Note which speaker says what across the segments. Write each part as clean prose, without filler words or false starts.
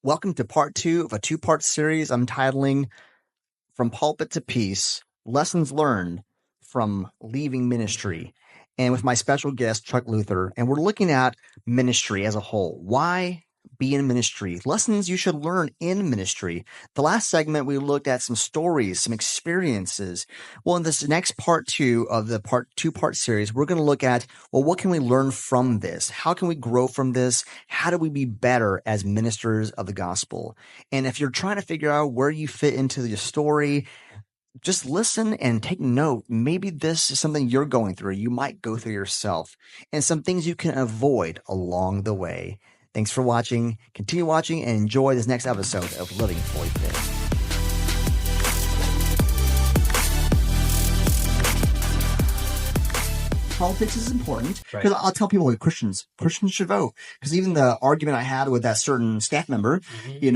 Speaker 1: Welcome to part 2 of a 2-part series I'm titling From Pulpit to Peace, Lessons Learned from Leaving Ministry. And with my special guest, Chuck Luther, and we're looking at ministry as a whole. Why be in ministry? Lessons you should learn in ministry. The last segment, we looked at some stories, some experiences. Well, in this next part 2 of the 2-part series, we're going to look at, well, what can we learn from this? How can we grow from this? How do we be better as ministers of the gospel? And if you're trying to figure out where you fit into the story, just listen and take note. Maybe this is something you're going through. You might go through yourself, and some things you can avoid along the way. Thanks for watching. Continue watching and enjoy this next episode of Living Fully Fit. Politics is important because I'll tell people like Christians should vote. Because even the argument I had with that certain staff member, he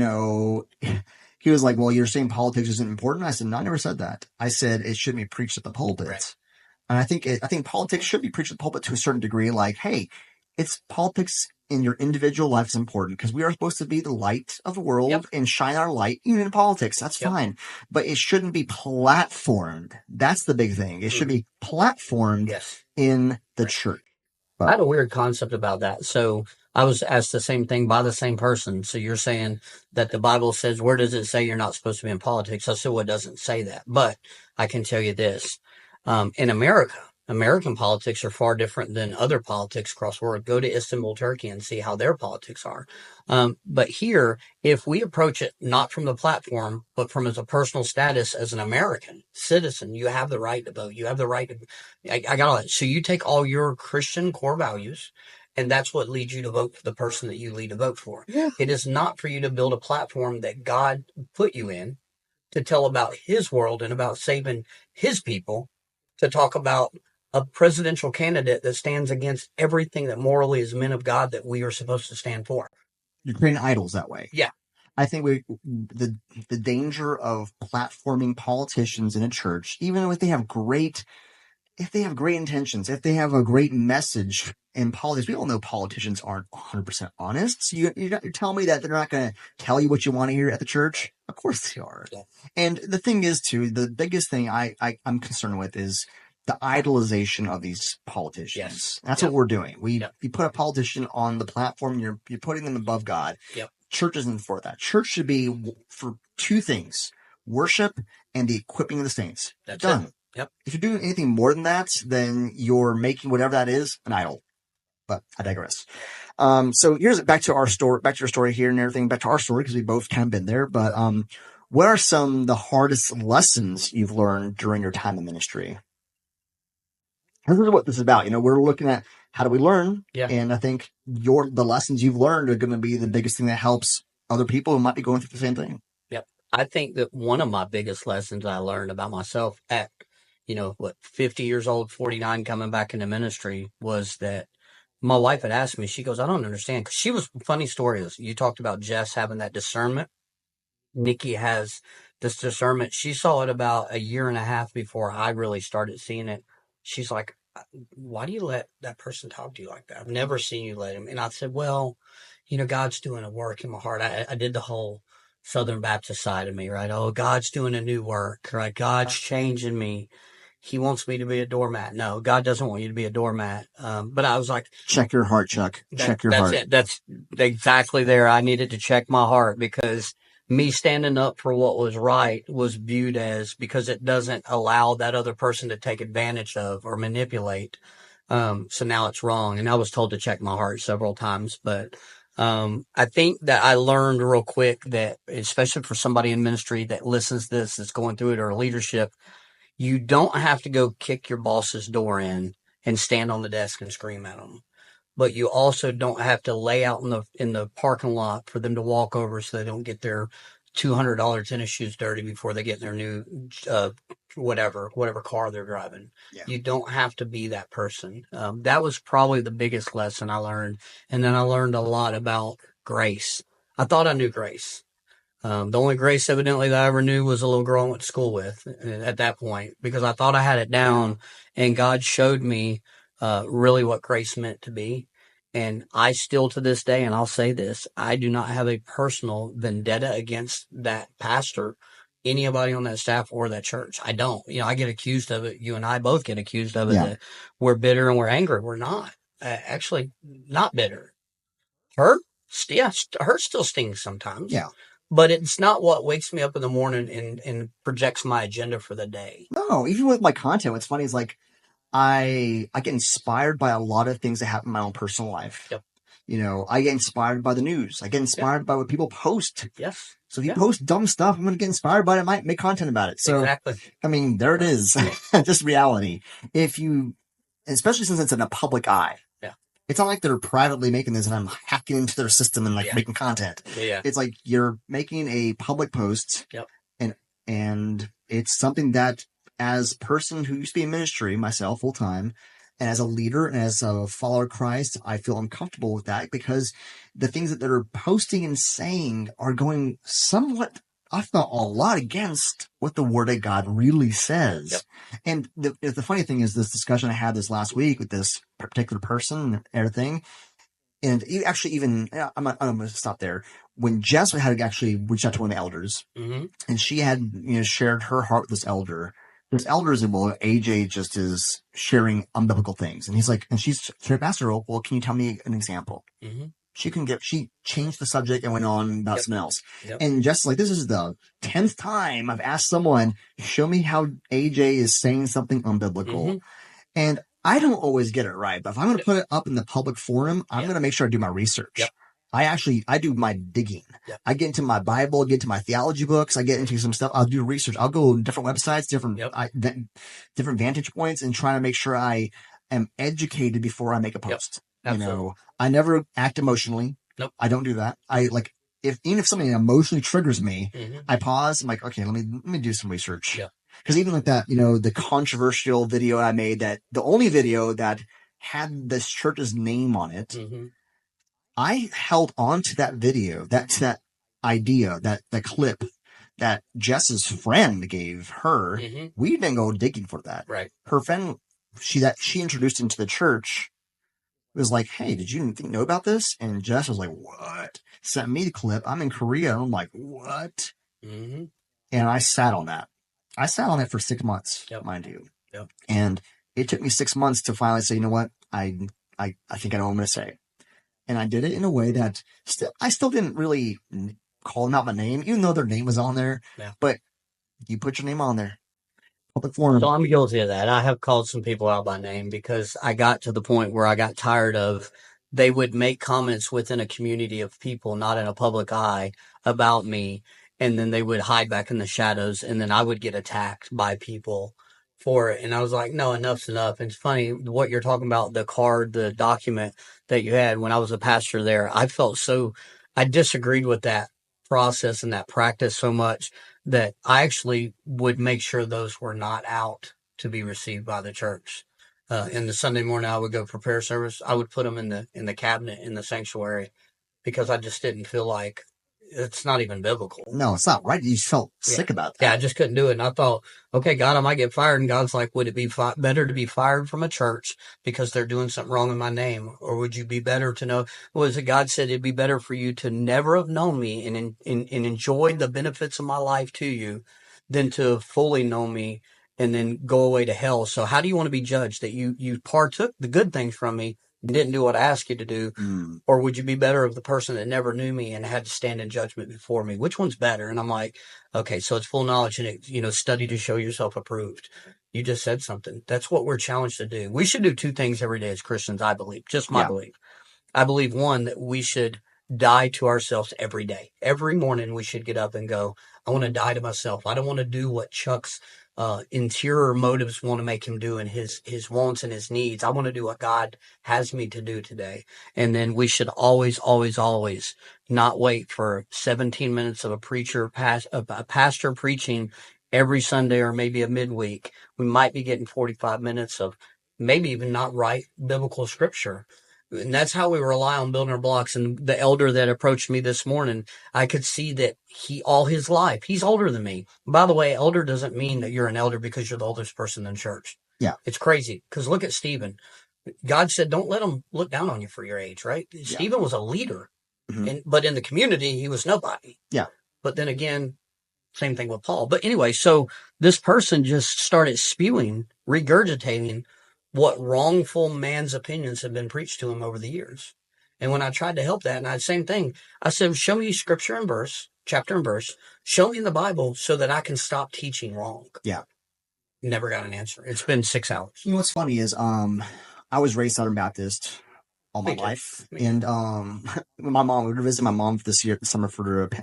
Speaker 1: was like, well, you're saying politics isn't important. I said, no, I never said that. I said it shouldn't be preached at the pulpit. Right. And I think politics should be preached at the pulpit to a certain degree. Like, hey, it's politics in your individual life is important because we are supposed to be the light of the world and shine our light even in politics. That's fine. But it shouldn't be platformed. That's the big thing. It should be platformed in the church.
Speaker 2: I had a weird concept about that. So I was asked the same thing by the same person. So you're saying that the Bible says, where does it say you're not supposed to be in politics? I said, well, it doesn't say that. But I can tell you this. In American politics are far different than other politics across the world. Go to Istanbul, Turkey, and see how their politics are. But here, if we approach it not from the platform, but from as a personal status as an American citizen, you have the right to vote. You have the right to. I got all that. So you take all your Christian core values, and that's what leads you to vote for the person that you lead to vote for. Yeah. It is not for you to build a platform that God put you in to tell about His world and about saving His people, to talk about a presidential candidate that stands against everything that morally is men of God that we are supposed to stand for.
Speaker 1: You're creating idols that way.
Speaker 2: Yeah.
Speaker 1: I think the danger of platforming politicians in a church, even if they have great intentions, if they have a great message in politics, we all know politicians aren't 100% honest. So you're telling me that they're not going to tell you what you want to hear at the church? Of course they are. Yeah. And the thing is, too, the biggest thing I'm concerned with is the idolization of these politicians. Yes. That's what we're doing. You put a politician on the platform, you're putting them above God. Yep. Church isn't for that. Church should be for two things: worship and the equipping of the saints.
Speaker 2: That's
Speaker 1: done.
Speaker 2: It. Yep.
Speaker 1: If you're doing anything more than that, then you're making whatever that is an idol. But I digress. So here's back to our story, back to your story here and everything, back to our story, because we both kind of been there. But what are some of the hardest lessons you've learned during your time in ministry? This is what this is about. We're looking at how do we learn? Yeah. And I think the lessons you've learned are going to be the biggest thing that helps other people who might be going through the same thing.
Speaker 2: Yep. I think that one of my biggest lessons I learned about myself at, 50 years old, 49, coming back into ministry, was that my wife had asked me, she goes, I don't understand. Cause she was, funny story is, you talked about Jess having that discernment. Nikki has this discernment. She saw it about a year and a half before I really started seeing it. She's like, why do you let that person talk to you like that? I've never seen you let him. And I said, well, God's doing a work in my heart. I did the whole Southern Baptist side of me, right? Oh, God's doing a new work, right? God's changing me. He wants me to be a doormat. No, God doesn't want you to be a doormat. But I was like,
Speaker 1: check your heart, Chuck. Check your heart.
Speaker 2: That's exactly there. I needed to check my heart, because me standing up for what was right was viewed as, because it doesn't allow that other person to take advantage of or manipulate. So now it's wrong. And I was told to check my heart several times. But I think that I learned real quick that, especially for somebody in ministry that listens to this, that's going through it, or leadership, you don't have to go kick your boss's door in and stand on the desk and scream at them. But you also don't have to lay out in the parking lot for them to walk over so they don't get their $200 tennis shoes dirty before they get in their new whatever car they're driving. Yeah. You don't have to be that person. That was probably the biggest lesson I learned. And then I learned a lot about grace. I thought I knew grace. The only grace evidently that I ever knew was a little girl I went to school with at that point, because I thought I had it down, and God showed me really what grace meant to be. And I still to this day, and I'll say this, I do not have a personal vendetta against that pastor, anybody on that staff or that church. I don't. I get accused of it. You and I both get accused of it, that we're bitter and we're angry. We're not. Actually, not bitter. Hurt? Yeah, hurt still stings sometimes.
Speaker 1: Yeah.
Speaker 2: But it's not what wakes me up in the morning and projects my agenda for the day.
Speaker 1: No, even with my content, what's funny is like I get inspired by a lot of things that happen in my own personal life.
Speaker 2: Yep.
Speaker 1: I get inspired by the news. I get inspired by what people post.
Speaker 2: Yes.
Speaker 1: So if you post dumb stuff, I'm going to get inspired by it. I might make content about it. So,
Speaker 2: exactly.
Speaker 1: I mean, there it is. Just reality. Especially since it's in a public eye.
Speaker 2: Yeah.
Speaker 1: It's not like they're privately making this and I'm hacking into their system and making content.
Speaker 2: Yeah.
Speaker 1: It's like you're making a public post.
Speaker 2: Yep.
Speaker 1: And it's something that, as a person who used to be in ministry myself full time, and as a leader and as a follower of Christ, I feel uncomfortable with that because the things that they're posting and saying are going somewhat, I felt a lot against what the Word of God really says.
Speaker 2: Yep.
Speaker 1: And the funny thing is, this discussion I had this last week with this particular person and everything, and actually even, I'm going to stop there. When Jess had actually reached out to one of the elders, and she had shared her heart with this elder is, well, AJ just is sharing unbiblical things. And he's like, and she's shared, Pastor, well, can you tell me an example? She changed the subject and went on about something else. And just like, this is the 10th time I've asked someone, show me how AJ is saying something unbiblical. And I don't always get it right, but if I'm going to put it up in the public forum, I'm going to make sure I do my research. I do my digging. I get into my Bible, get into my theology books. I get into some stuff. I'll do research. I'll go to different websites, different vantage points, and try to make sure I am educated before I make a post. I never act emotionally.
Speaker 2: Nope.
Speaker 1: I don't do that. Even if something emotionally triggers me, I pause. I'm like, okay, let me do some research. Because even like that, the controversial video I made, that the only video that had this church's name on it, I held on to that video, that idea, that clip that Jess's friend gave her. We didn't go digging for that.
Speaker 2: Right.
Speaker 1: Her friend, she introduced into the church, was like, hey, did you know about this? And Jess was like, what? Sent me the clip. I'm in Korea. And I'm like, what? And I sat on that. I sat on it for 6 months, mind you. And it took me 6 months to finally say, you know what? I think I know what I'm going to say. And I did it in a way that I still didn't really call them out by name, even though their name was on there. But you put your name on there. Public forum.
Speaker 2: So I'm guilty of that. I have called some people out by name because I got to the point where I got tired of, they would make comments within a community of people, not in a public eye, about me. And then they would hide back in the shadows. And then I would get attacked by people for it. And I was like, no, enough's enough. And it's funny what you're talking about, the document that you had when I was a pastor there. I disagreed with that process and that practice so much that I actually would make sure those were not out to be received by the church. In the Sunday morning, I would go prepare service. I would put them in the cabinet in the sanctuary because I just didn't feel like, it's not even biblical.
Speaker 1: No, it's not right. You felt sick about that.
Speaker 2: Yeah, I just couldn't do it. And I thought, okay, God, I might get fired. And God's like, would it be better to be fired from a church because they're doing something wrong in my name? Or would you be better to know, God said it'd be better for you to never have known me and enjoyed the benefits of my life to you than to fully know me and then go away to hell. So how do you want to be judged that you partook the good things from me, didn't do what I asked you to do? Or would you be better of the person that never knew me and had to stand in judgment before me? Which one's better? And I'm like, okay, so it's full knowledge and study to show yourself approved. You just said something. That's what we're challenged to do. We should do two things every day as Christians, I believe. Just my belief. I believe, one, that we should die to ourselves every day. Every morning we should get up and go, I want to die to myself. I don't want to do what Chuck's interior motives want to make him do and his wants and his needs. I want to do what God has me to do today. And then we should always, always, always not wait for 17 minutes of a pastor preaching every Sunday or maybe a midweek. We might be getting 45 minutes of maybe even not right biblical scripture. And that's how we rely on building our blocks. And the elder that approached me this morning, I could see that all his life, he's older than me. By the way, elder doesn't mean that you're an elder because you're the oldest person in church.
Speaker 1: Yeah.
Speaker 2: It's crazy. Because look at Stephen. God said, don't let them look down on you for your age, right? Yeah. Stephen was a leader, but in the community, he was nobody.
Speaker 1: Yeah.
Speaker 2: But then again, same thing with Paul. But anyway, so this person just started spewing, regurgitating what wrongful man's opinions have been preached to him over the years. And when I tried to help that, and same thing, I said, show me scripture and verse, chapter and verse, show me in the Bible so that I can stop teaching wrong.
Speaker 1: Yeah.
Speaker 2: Never got an answer. It's been 6 hours.
Speaker 1: You know what's funny is I was raised Southern Baptist all my life. And my mom, we were visiting my mom this year, the summer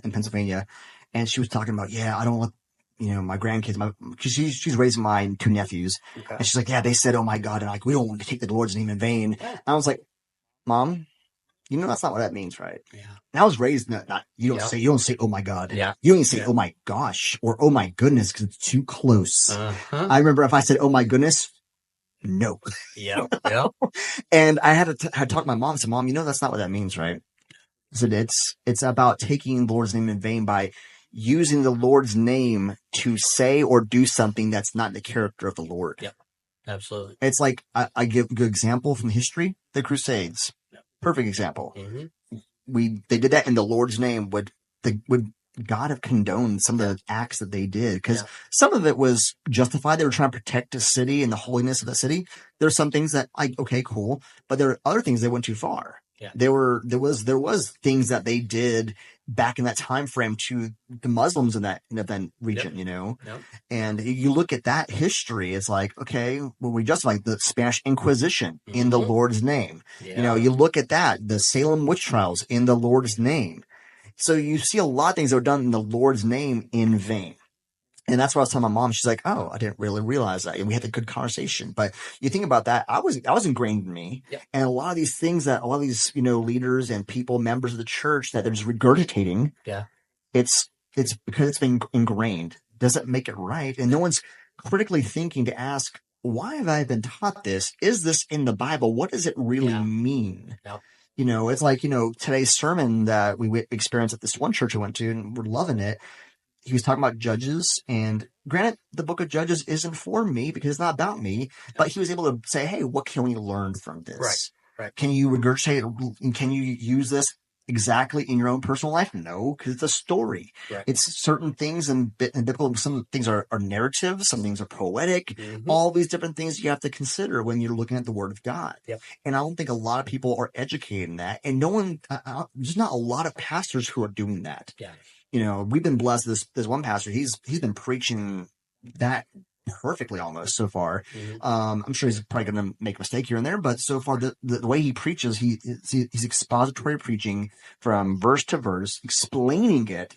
Speaker 1: in Pennsylvania, and she was talking about, I don't let my grandkids, she's raising my 2 nephews. Okay. And she's like, they said, oh my God, and like, we don't want to take the Lord's name in vain. Yeah. And I was like, Mom, that's not what that means, right? Yeah. And I was raised not you don't say oh my God. Yeah. You don't even say oh my gosh or oh my goodness because it's too close. I remember if I said oh my goodness, no.
Speaker 2: Yeah.
Speaker 1: And I had to talk to my mom. I said, Mom, that's not what that means, right? I said it's about taking the Lord's name in vain by using the Lord's name to say or do something that's not the character of the Lord.
Speaker 2: Yep. Absolutely.
Speaker 1: It's like I give a good example from history, the Crusades. Perfect example. Mm-hmm. They did that in the Lord's name. Would God have condoned some of the acts that they did? Because some of it was justified. They were trying to protect the city and the holiness of the city. There's some things that okay, cool, but there are other things that went too far. Yeah. There was things that they did back in that time frame to the Muslims in that region, Yep. And you look at that history, it's like, okay, well, we justify the Spanish Inquisition in the Lord's name. Yeah. You look at that, the Salem witch trials in the Lord's name. So you see a lot of things that were done in the Lord's name in vain. And that's what I was telling my mom. She's like, oh, I didn't really realize that. And we had a good conversation. But you think about that, I was ingrained in me. Yep. And a lot of these things that a lot of these, leaders and people, members of the church that they're just regurgitating. Yeah. It's because it's been ingrained. Doesn't make it right. And no one's critically thinking to ask, why have I been taught this? Is this in the Bible? What does it really mean? Yep. It's like, today's sermon that we experienced at this one church I went to, and we're loving it. He was talking about Judges, and granted, the book of Judges isn't for me because it's not about me, but he was able to say, hey, what can we learn from this? Right. Can you regurgitate and can you use this exactly in your own personal life? No, because it's a story. Right. It's certain things in biblical, some things are narrative, some things are poetic, all these different things you have to consider when you're looking at the Word of God. Yep. And I don't think a lot of people are educated in that. And no one, there's not a lot of pastors who are doing that. Yeah. We've been blessed. This one pastor, he's been preaching that perfectly almost so far. I'm sure he's probably going to make a mistake here and there, but so far the way he preaches, he's expository preaching from verse to verse, explaining it,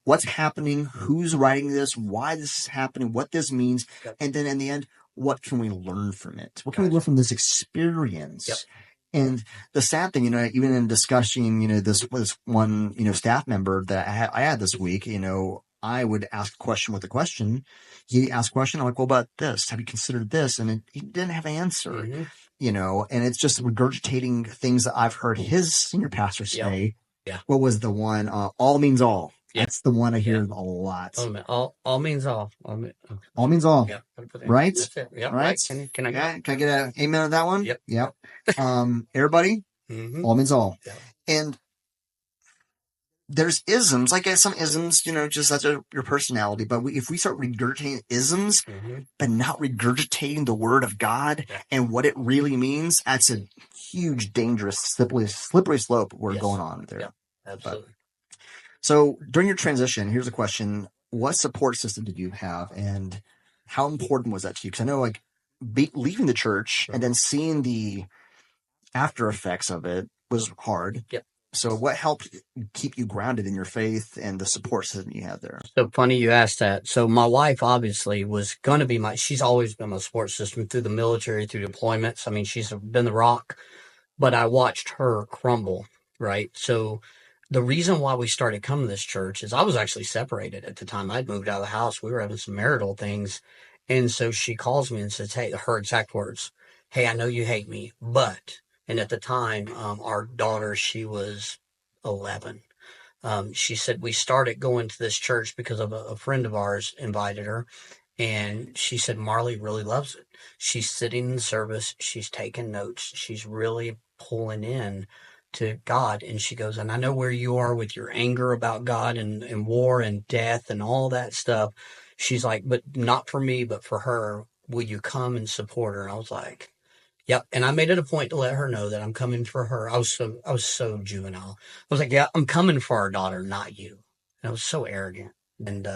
Speaker 1: what's happening, who's writing this, why this is happening, what this means, and then in the end, what can we learn from it? What can we learn from this experience? Yep. And the sad thing, even in discussing, this one, staff member that I had this week, I would ask a question with a question. He asked a question. I'm like, well, about this, have you considered this? And he didn't have an answer, and it's just regurgitating things that I've heard his senior pastor say. Yep. Yeah. What was the one? All means all. Yep. That's the one I hear a lot.
Speaker 2: All means all.
Speaker 1: All means all.
Speaker 2: Yeah.
Speaker 1: Right?
Speaker 2: Yeah.
Speaker 1: Right?
Speaker 2: Can I
Speaker 1: get an amen on that one? Yep. Everybody? All means all. Yep. And there's isms, like some isms, just that's your personality. But if we start regurgitating isms, but not regurgitating the Word of God and what it really means, that's a huge, dangerous, slippery slope we're going on there.
Speaker 2: Yeah, absolutely.
Speaker 1: So during your transition, here's a question. What support system did you have, and how important was that to you? Because I know leaving the church and then seeing the after effects of it was hard. Yep. So what helped keep you grounded in your faith and the support system you had there?
Speaker 2: So funny you asked that. So my wife obviously was going to be she's always been my support system through the military, through deployments. I mean, she's been the rock, but I watched her crumble, right? So the reason why we started coming to this church is I was actually separated at the time. I'd moved out of the house. We were having some marital things. And so she calls me and says, hey, her exact words, hey, I know you hate me, but, and at the time, our daughter, she was 11. She said, we started going to this church because of a friend of ours invited her. And she said, Marley really loves it. She's sitting in the service. She's taking notes. She's really pulling in to God. And she goes, and I know where you are with your anger about God and war and death and all that stuff. She's like, but not for me, but for her. Will you come and support her? And I was like, yep. And I made it a point to let her know that I'm coming for her. I was so juvenile. I was like, yeah, I'm coming for our daughter, not you. And I was so arrogant. And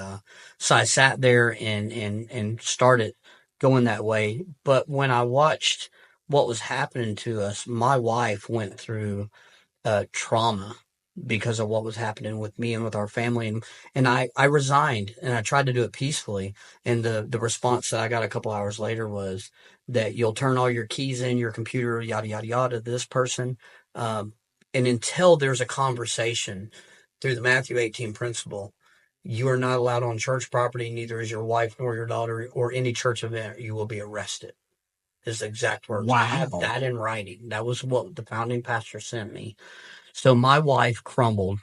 Speaker 2: so I sat there and started going that way. But when I watched what was happening to us, my wife went through trauma because of what was happening with me and with our family. And I resigned and I tried to do it peacefully. And the response that I got a couple hours later was that you'll turn all your keys in your computer, yada, yada, yada, this person. And until there's a conversation through the Matthew 18 principle, you are not allowed on church property, neither is your wife nor your daughter or any church event. You will be arrested. Is the exact words.
Speaker 1: Wow.
Speaker 2: I have that in writing. That was what the founding pastor sent me. So my wife crumbled.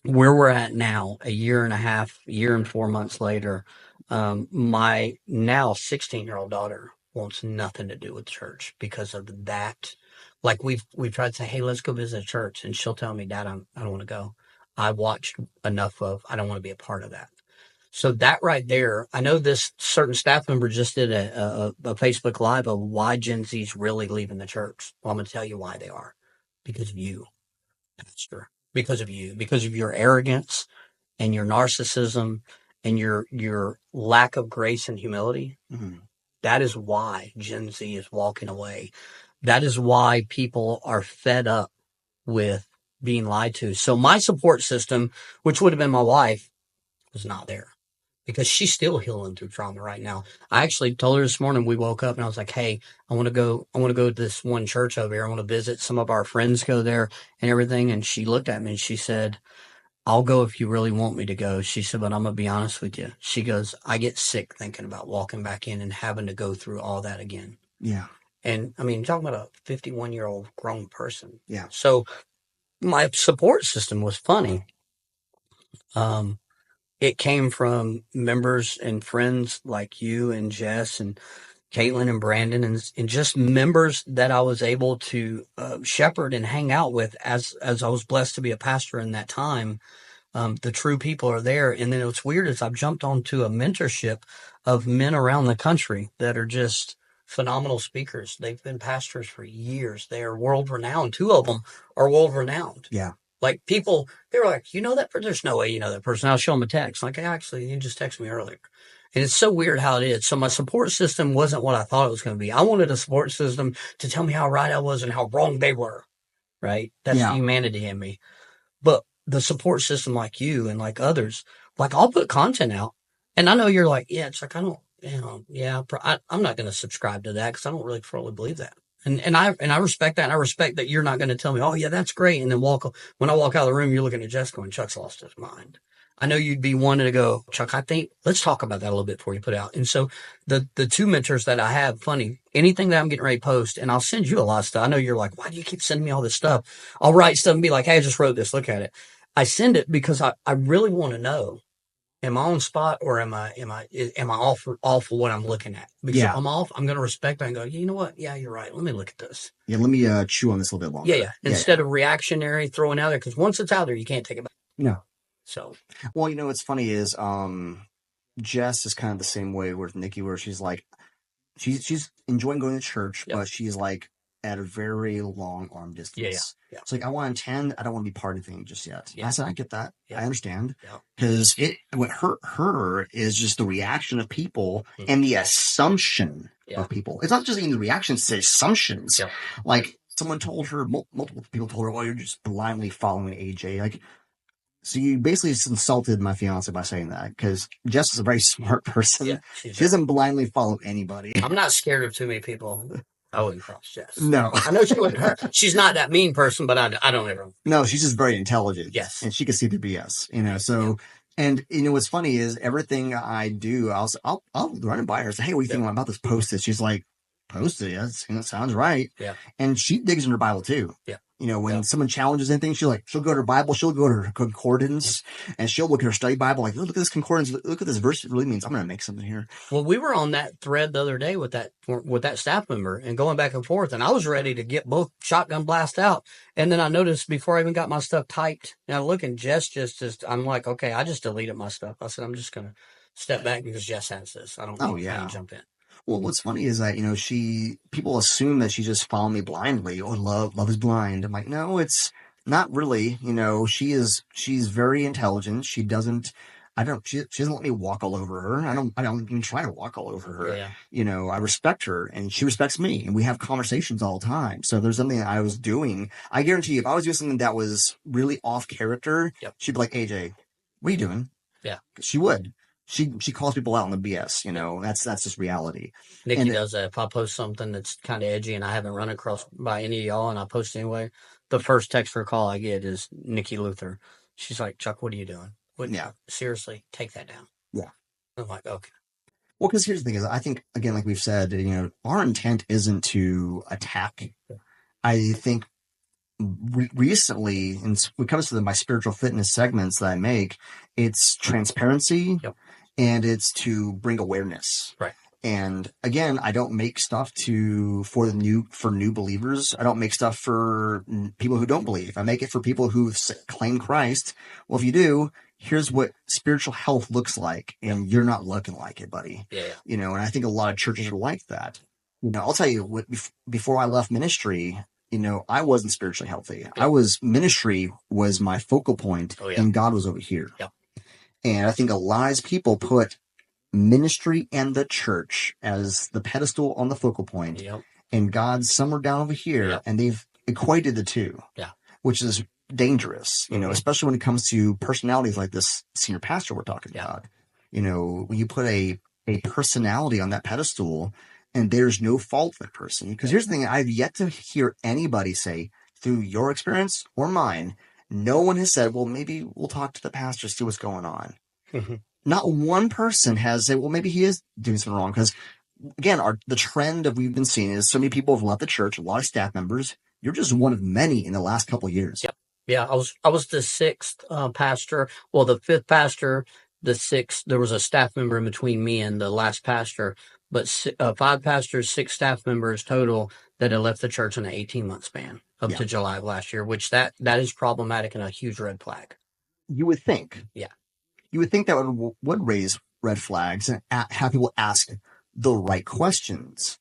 Speaker 2: Where we're at now, a year and a half, year and 4 months later, my now 16-year-old daughter wants nothing to do with church because of that. Like we've tried to say, hey, let's go visit a church, and she'll tell me, Dad, I don't want to go. I watched enough of. I don't want to be a part of that. So that right there, I know this certain staff member just did a Facebook Live of why Gen Z's really leaving the church. Well, I'm going to tell you why they are. Because of you, Pastor. Because of you. Because of your arrogance and your narcissism and your lack of grace and humility.
Speaker 1: Mm-hmm.
Speaker 2: That is why Gen Z is walking away. That is why people are fed up with being lied to. So my support system, which would have been my wife, was not there because she's still healing through trauma right now. I actually told her this morning, we woke up and I was like, hey, I want to go to this one church over here. I want to visit. Some of our friends go there and everything. And she looked at me and she said, I'll go if you really want me to go. She said, but I'm going to be honest with you. She goes, I get sick thinking about walking back in and having to go through all that again.
Speaker 1: Yeah.
Speaker 2: And I mean, you're talking about a 51-year-old grown person.
Speaker 1: Yeah.
Speaker 2: So my support system was funny. It came from members and friends like you and Jess and Caitlin and Brandon and just members that I was able to shepherd and hang out with as I was blessed to be a pastor in that time. The true people are there. And then what's weird is I've jumped onto a mentorship of men around the country that are just phenomenal speakers. They've been pastors for years. They are world renowned. Two of them are world renowned.
Speaker 1: Yeah.
Speaker 2: Like people, they were like, you know that person? There's no way you know that person. I'll show them a text. Like, actually, you just texted me earlier. And it's so weird how it is. So my support system wasn't what I thought it was going to be. I wanted a support system to tell me how right I was and how wrong they were. Right? That's the humanity in me. But the support system like you and like others, like I'll put content out. And I know you're like, yeah, it's like, I don't, I'm not going to subscribe to that because I don't really fully believe that. And I respect that. And I respect that you're not going to tell me, oh, yeah, that's great. And then when I walk out of the room, you're looking at Jessica and Chuck's lost his mind. I know you'd be wanting to go, Chuck, I think let's talk about that a little bit before you put it out. And so the two mentors that I have, funny, anything that I'm getting ready to post, and I'll send you a lot of stuff. I know you're like, why do you keep sending me all this stuff? I'll write stuff and be like, hey, I just wrote this. Look at it. I send it because I really want to know. Am I on spot or am I off for what I'm looking at? Because if I'm off, I'm going to respect that and go, you know what? Yeah, you're right. Let me look at this.
Speaker 1: Yeah, let me chew on this a little bit longer.
Speaker 2: Yeah. Instead of reactionary, throwing out there, because once it's out there, you can't take it back.
Speaker 1: No.
Speaker 2: So.
Speaker 1: Well, you know, what's funny is Jess is kind of the same way with Nikki, where she's like, she's enjoying going to church, but she's like at a very long arm distance. Yeah. It's like, I want to attend. I don't want to be part of anything just yet. I said, I get that. I understand. Because what hurt her is just the reaction of people and the assumption of people. It's not just even the reactions, it's the assumptions. Like someone told her, multiple people told her, well, you're just blindly following AJ. Like, so you basically just insulted my fiance by saying that, because Jess is a very smart person. Yeah, she doesn't blindly follow anybody.
Speaker 2: I'm not scared of too many people. I wouldn't cross Jess.
Speaker 1: No.
Speaker 2: I know she wouldn't hurt. She's not that mean person, but I don't ever.
Speaker 1: No, she's just very intelligent.
Speaker 2: Yes.
Speaker 1: And she can see the BS, you know, so, and you know, what's funny is everything I do, I'll run it by her and say, hey, what do you think about this post? She's like, post it. Yes, that sounds right.
Speaker 2: Yeah.
Speaker 1: And she digs in her Bible too.
Speaker 2: Yeah.
Speaker 1: When someone challenges anything, she'll go to her Bible, she'll go to her concordance, and she'll look at her study Bible, like, look at this concordance, look at this verse. It really means I'm going to make something here.
Speaker 2: Well, we were on that thread the other day with that staff member and going back and forth, and I was ready to get both shotgun blast out. And then I noticed before I even got my stuff typed, and I look and Jess just I'm like, okay, I just deleted my stuff. I said, I'm just going to step back because Jess has this. I don't need to jump in.
Speaker 1: Well, what's funny is that, people assume that she just followed me blindly. Oh, love is blind. I'm like, no, it's not really. She's very intelligent. She doesn't let me walk all over her. I don't even try to walk all over her.
Speaker 2: Yeah.
Speaker 1: I respect her and she respects me, and we have conversations all the time. So if there's something that I was doing, I guarantee you, if I was doing something that was really off character, she'd be like, AJ, what are you doing?
Speaker 2: Yeah.
Speaker 1: She would. She calls people out on the BS, that's just reality.
Speaker 2: Nikki does that. If I post something that's kind of edgy and I haven't run across by any of y'all and I post anyway, the first text or call I get is Nikki Luther. She's like, Chuck, what are you doing? Seriously, take that down.
Speaker 1: Yeah.
Speaker 2: I'm like, okay.
Speaker 1: Well, because here's the thing is, I think, again, like we've said, our intent isn't to attack. I think recently, and when it comes to my spiritual fitness segments that I make, it's transparency.
Speaker 2: Yep.
Speaker 1: And it's to bring awareness.
Speaker 2: Right.
Speaker 1: And again, I don't make stuff for new believers. I don't make stuff for people who don't believe. I make it for people who claim Christ. Well, if you do, here's what spiritual health looks like, and you're not looking like it, buddy.
Speaker 2: Yeah.
Speaker 1: And I think a lot of churches are like that. I'll tell you, before I left ministry, I wasn't spiritually healthy. Ministry was my focal point, and God was over here.
Speaker 2: Yep.
Speaker 1: And I think a lot of people put ministry and the church as the pedestal on the focal point, and God's somewhere down over here, and they've equated the two, which is dangerous, especially when it comes to personalities like this senior pastor we're talking about. When you put a personality on that pedestal, and there's no fault for that person. Because here's the thing, I've yet to hear anybody say, through your experience or mine, no one has said, well, maybe we'll talk to the pastor, see what's going on.
Speaker 2: Mm-hmm.
Speaker 1: Not one person has said, well, maybe he is doing something wrong. Because, again, the trend that we've been seeing is so many people have left the church, a lot of staff members. You're just one of many in the last couple of years.
Speaker 2: Yep. Yeah, I was the sixth pastor. Well, the fifth pastor, the sixth. There was a staff member in between me and the last pastor. But 5 pastors, 6 staff members total that had left the church in an 18-month span up to July of last year, which that is problematic and a huge red flag.
Speaker 1: You would think.
Speaker 2: Yeah.
Speaker 1: You would think that would raise red flags and have people ask the right questions.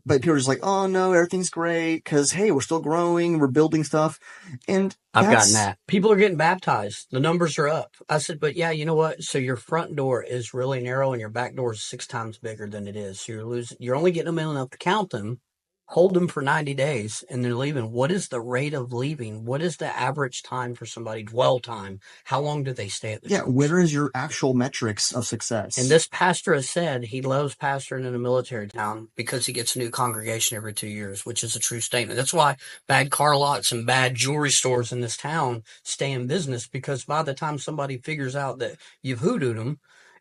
Speaker 1: But people are just like, oh, no, everything's great because, hey, we're still growing, we're building stuff. And
Speaker 2: I've gotten that. People are getting baptized. The numbers are up. I said, but yeah, you know what? So your front door is really narrow and your back door is 6 times bigger than it is. So you're only getting them in enough to count them, hold them for 90 days, and they're leaving. What is the rate of leaving? What is the average time for somebody, dwell time? How long do they stay at the church?
Speaker 1: Where is your actual metrics of success?
Speaker 2: And this pastor has said he loves pastoring in a military town because he gets a new congregation every 2 years, which is a true statement. That's why bad car lots and bad jewelry stores in this town stay in business, because by the time somebody figures out that you've hoodooed them,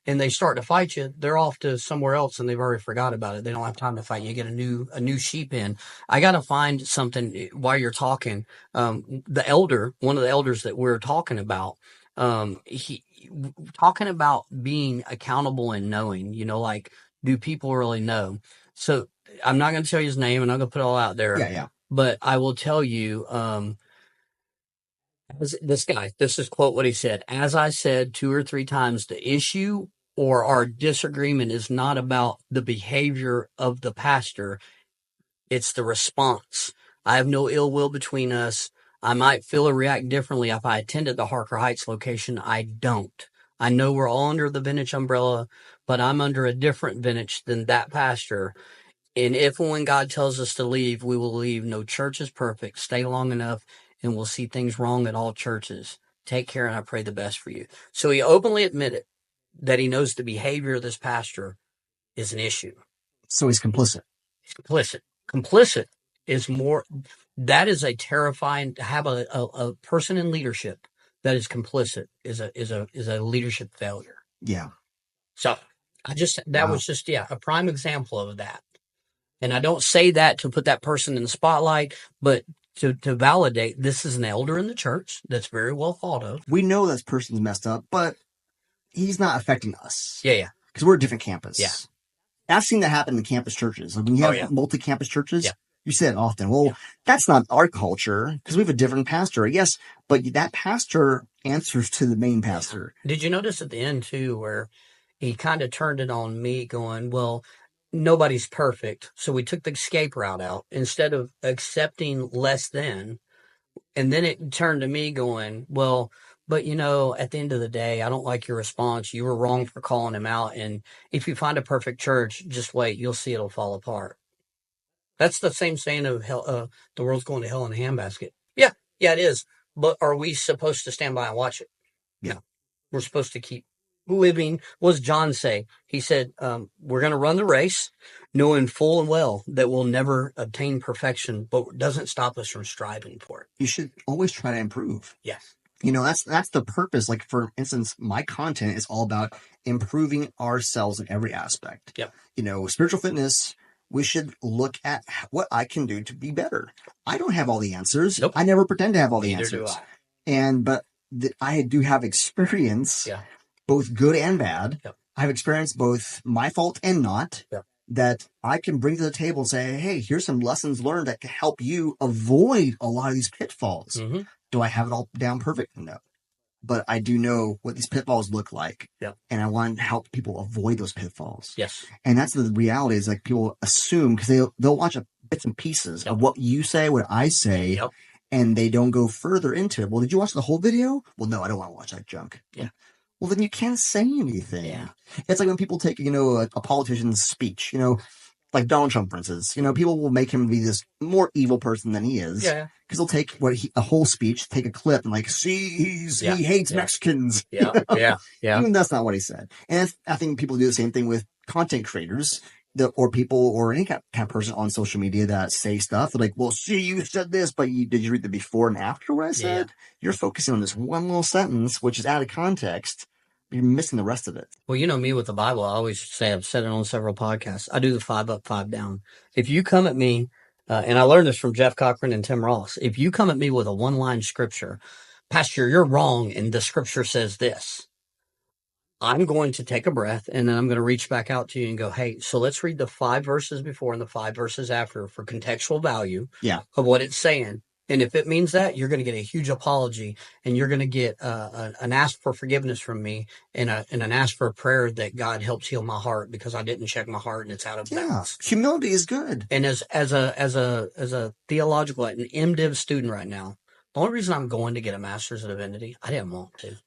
Speaker 2: and they start to fight you, they're off to somewhere else and they've already forgot about it. They don't have time to fight. You get a new sheep in. I got to find something while you're talking. One of the elders that we're talking about, he talking about being accountable and knowing, like, do people really know? So I'm not going to tell you his name, and I'm going to put it all out there.
Speaker 1: Yeah.
Speaker 2: But I will tell you, this is quote what he said. As I said 2 or 3 times, the issue or our disagreement is not about the behavior of the pastor. It's the response. I have no ill will between us. I might feel or react differently if I attended the Harker Heights location. I don't. I know we're all under the Vintage umbrella, but I'm under a different Vintage than that pastor. And if and when God tells us to leave, we will leave. No church is perfect. Stay long enough and we'll see things wrong at all churches. Take care, and I pray the best for you. So he openly admitted that he knows the behavior of this pastor is an issue.
Speaker 1: So he's complicit.
Speaker 2: He's complicit. Complicit is more, that is a terrifying, to have a person in leadership that is complicit is a leadership failure.
Speaker 1: Yeah.
Speaker 2: So was just a prime example of that. And I don't say that to put that person in the spotlight, but to validate this is an elder in the church that's very well thought of.
Speaker 1: We know this person's messed up, but he's not affecting us.
Speaker 2: Yeah.
Speaker 1: Because we're a different campus.
Speaker 2: Yeah.
Speaker 1: I've seen that happen in campus churches. Like when you have multi-campus churches, you say it often. Well, that's not our culture because we have a different pastor. Yes, but that pastor answers to the main pastor.
Speaker 2: Did you notice at the end too where he kind of turned it on me going, well, nobody's perfect. So we took the escape route out instead of accepting less than. And then it turned to me going, well, but at the end of the day, I don't like your response. You were wrong for calling him out. And if you find a perfect church, just wait, you'll see it'll fall apart. That's the same saying of hell, the world's going to hell in a handbasket. Yeah, it is. But are we supposed to stand by and watch it?
Speaker 1: Yeah.
Speaker 2: No. We're supposed to keep living. What does John say? He said, we're going to run the race, knowing full and well that we'll never obtain perfection, but it doesn't stop us from striving for it.
Speaker 1: You should always try to improve.
Speaker 2: Yes.
Speaker 1: That's the purpose. Like, for instance, my content is all about improving ourselves in every aspect.
Speaker 2: Yep.
Speaker 1: Spiritual fitness, we should look at what I can do to be better. I don't have all the answers.
Speaker 2: Nope.
Speaker 1: I never pretend to have all the
Speaker 2: Neither
Speaker 1: answers.
Speaker 2: do I.
Speaker 1: But I do have experience, both good and bad.
Speaker 2: Yep.
Speaker 1: I have experienced both my fault and not, that I can bring to the table and say, hey, here's some lessons learned that can help you avoid a lot of these pitfalls.
Speaker 2: Mm-hmm.
Speaker 1: Do I have it all down perfect? No. But I do know what these pitfalls look like.
Speaker 2: Yep.
Speaker 1: And I want to help people avoid those pitfalls.
Speaker 2: Yes.
Speaker 1: And that's the reality, is like people assume, because they'll watch bits and pieces of what you say, what I say, and they don't go further into it. Well, did you watch the whole video? Well, no, I don't want to watch that junk.
Speaker 2: Yeah.
Speaker 1: Well, then you can't say anything.
Speaker 2: Yeah.
Speaker 1: It's like when people take, a politician's speech, like Donald Trump, for instance, people will make him be this more evil person than he is.
Speaker 2: Yeah.
Speaker 1: Because they'll take a whole speech, take a clip, and like, see, he hates Mexicans.
Speaker 2: Yeah.
Speaker 1: Even that's not what he said. And I think people do the same thing with content creators, or people, or any kind of person on social media that say stuff. They're like, well, see, you said this, but did you read the before and after what I said? You're focusing on this one little sentence, which is out of context. You're missing the rest of it.
Speaker 2: Well, me with the Bible, I always say, I've said it on several podcasts, I do the 5 up, 5 down. If you come at me, and I learned this from Jeff Cochran and Tim Ross, if you come at me with a one-line scripture, Pastor, you're wrong, and the scripture says this, I'm going to take a breath, and then I'm going to reach back out to you and go, hey, so let's read the 5 verses before and the 5 verses after for contextual value of what it's saying. And if it means that, you're going to get a huge apology, and you're going to get an ask for forgiveness from me, and an ask for a prayer that God helps heal my heart because I didn't check my heart and it's out of balance.
Speaker 1: Humility is good.
Speaker 2: And as a theological, an MDiv student right now, the only reason I'm going to get a master's of divinity, I didn't want to.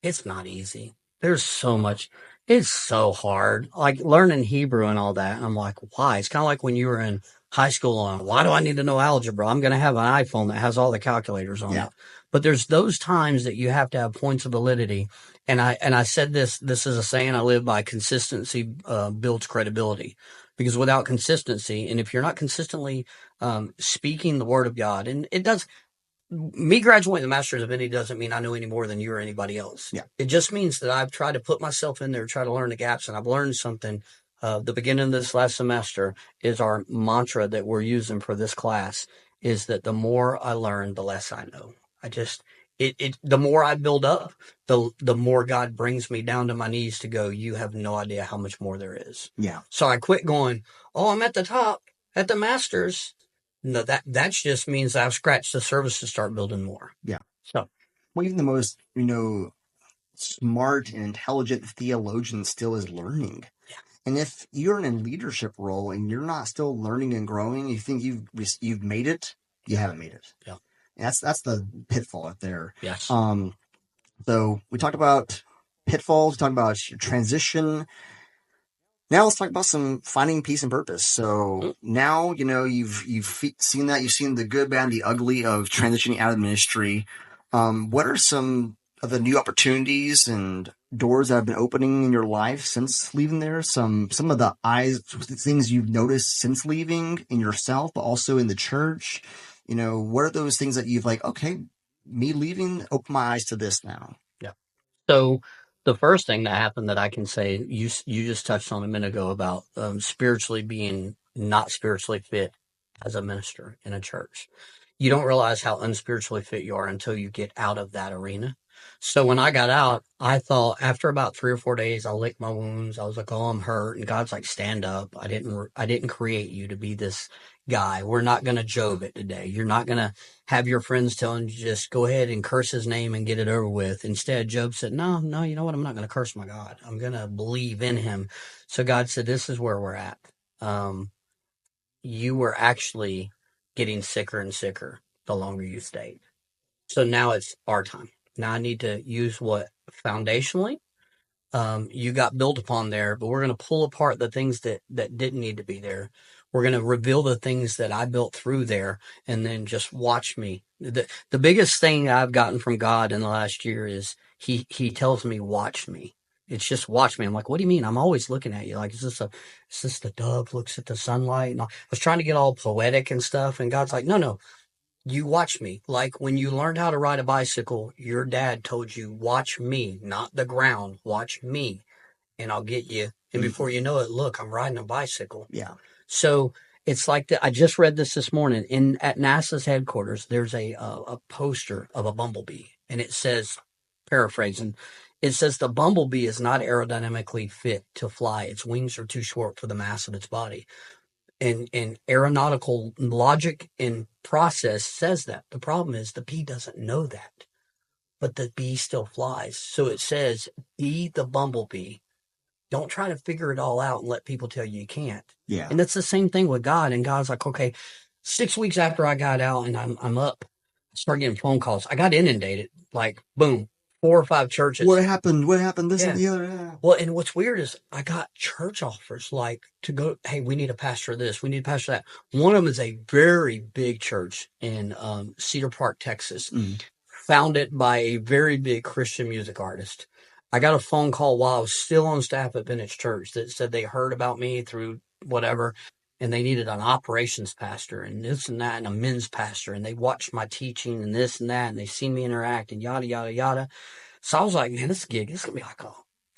Speaker 2: It's not easy. There's so much. It's so hard. Like learning Hebrew and all that. And I'm like, why? It's kind of like when you were in high school on, why do I need to know algebra? I'm going to have an iPhone that has all the calculators on it. But there's those times that you have to have points of validity. And I said this is a saying I live by: consistency builds credibility. Because without consistency, and if you're not consistently speaking the word of God, and it does, me graduating the Master's of Divinity doesn't mean I know any more than you or anybody else.
Speaker 1: Yeah.
Speaker 2: It just means that I've tried to put myself in there, try to learn the gaps, and I've learned something. The beginning of this last semester is our mantra that we're using for this class, is that the more I learn, the less I know. The more I build up, the more God brings me down to my knees to go, you have no idea how much more there is.
Speaker 1: Yeah.
Speaker 2: So I quit going, oh, I'm at the top, at the Master's. No, that just means I've scratched the surface to start building more.
Speaker 1: Yeah.
Speaker 2: So,
Speaker 1: well, even the most, smart and intelligent theologian still is learning.
Speaker 2: Yeah.
Speaker 1: And if you're in a leadership role and you're not still learning and growing, you think you've made it, you haven't made it.
Speaker 2: Yeah.
Speaker 1: And that's the pitfall out there.
Speaker 2: Yes.
Speaker 1: So we talked about pitfalls, we talked about your transition. Now let's talk about some finding peace and purpose. So now, you've seen that, you've seen the good, bad, and the ugly of transitioning out of ministry. What are some of the new opportunities and doors that have been opening in your life since leaving there? Some of the things you've noticed since leaving in yourself, but also in the church. What are those things that you've like, okay, me leaving opened my eyes to this now?
Speaker 2: Yeah. So the first thing that happened that I can say, you just touched on a minute ago about spiritually being not spiritually fit as a minister in a church. you don't realize how unspiritually fit you are until you get out of that arena. So when I got out, I thought after about 3 or 4 days, I licked my wounds. I was like, "Oh, I'm hurt." And God's like, "Stand up. I didn't create you to be this guy. We're not going to Job it today. You're not going to have your friends telling you just go ahead and curse his name and get it over with." Instead, Job said, "No, no, you know what? I'm not going to curse my God. I'm going to believe in him." So God said, "This is where we're at. Um, you were actually getting sicker and sicker the longer you stayed. So now it's our time. Now I need to use what foundationally you got built upon there, but we're going to pull apart the things that didn't need to be there. We're going to reveal the things that I built through there, and then just watch me. The biggest thing I've gotten from God in the last year is he tells me, watch me. It's just watch me. I'm like, what do you mean? I'm always looking at you. Like, is this the dove looks at the sunlight? And I was trying to get all poetic and stuff. And God's like, no, no, you watch me. Like when you learned how to ride a bicycle, your dad told you, watch me, not the ground, watch me, and I'll get you. And before you know it, look, I'm riding a bicycle.
Speaker 1: Yeah.
Speaker 2: So it's like that. I just read this morning at NASA's headquarters. There's a poster of a bumblebee, and it says, paraphrasing, it says the bumblebee is not aerodynamically fit to fly. Its wings are too short for the mass of its body. And aeronautical logic and process says that. The problem is the bee doesn't know that, but the bee still flies. So it says, be the bumblebee. Don't try to figure it all out and let people tell you can't.
Speaker 1: Yeah.
Speaker 2: And that's the same thing with God. And God's like, okay, 6 weeks after I got out and I'm up, I start getting phone calls. I got inundated, like boom, 4 or 5 churches.
Speaker 1: What happened? What happened? This and
Speaker 2: Yeah.
Speaker 1: the other.
Speaker 2: Well, and what's weird is I got church offers like to go, hey, we need a pastor of this, we need a pastor of that. One of them is a very big church in Cedar Park, Texas, founded by a very big Christian music artist. I got a phone call while I was still on staff at Bennett's Church that said they heard about me through whatever, and they needed an operations pastor and this and that and a men's pastor, and they watched my teaching and this and that, and they seen me interact and yada, yada, yada. So I was like, man, this gig is going to be like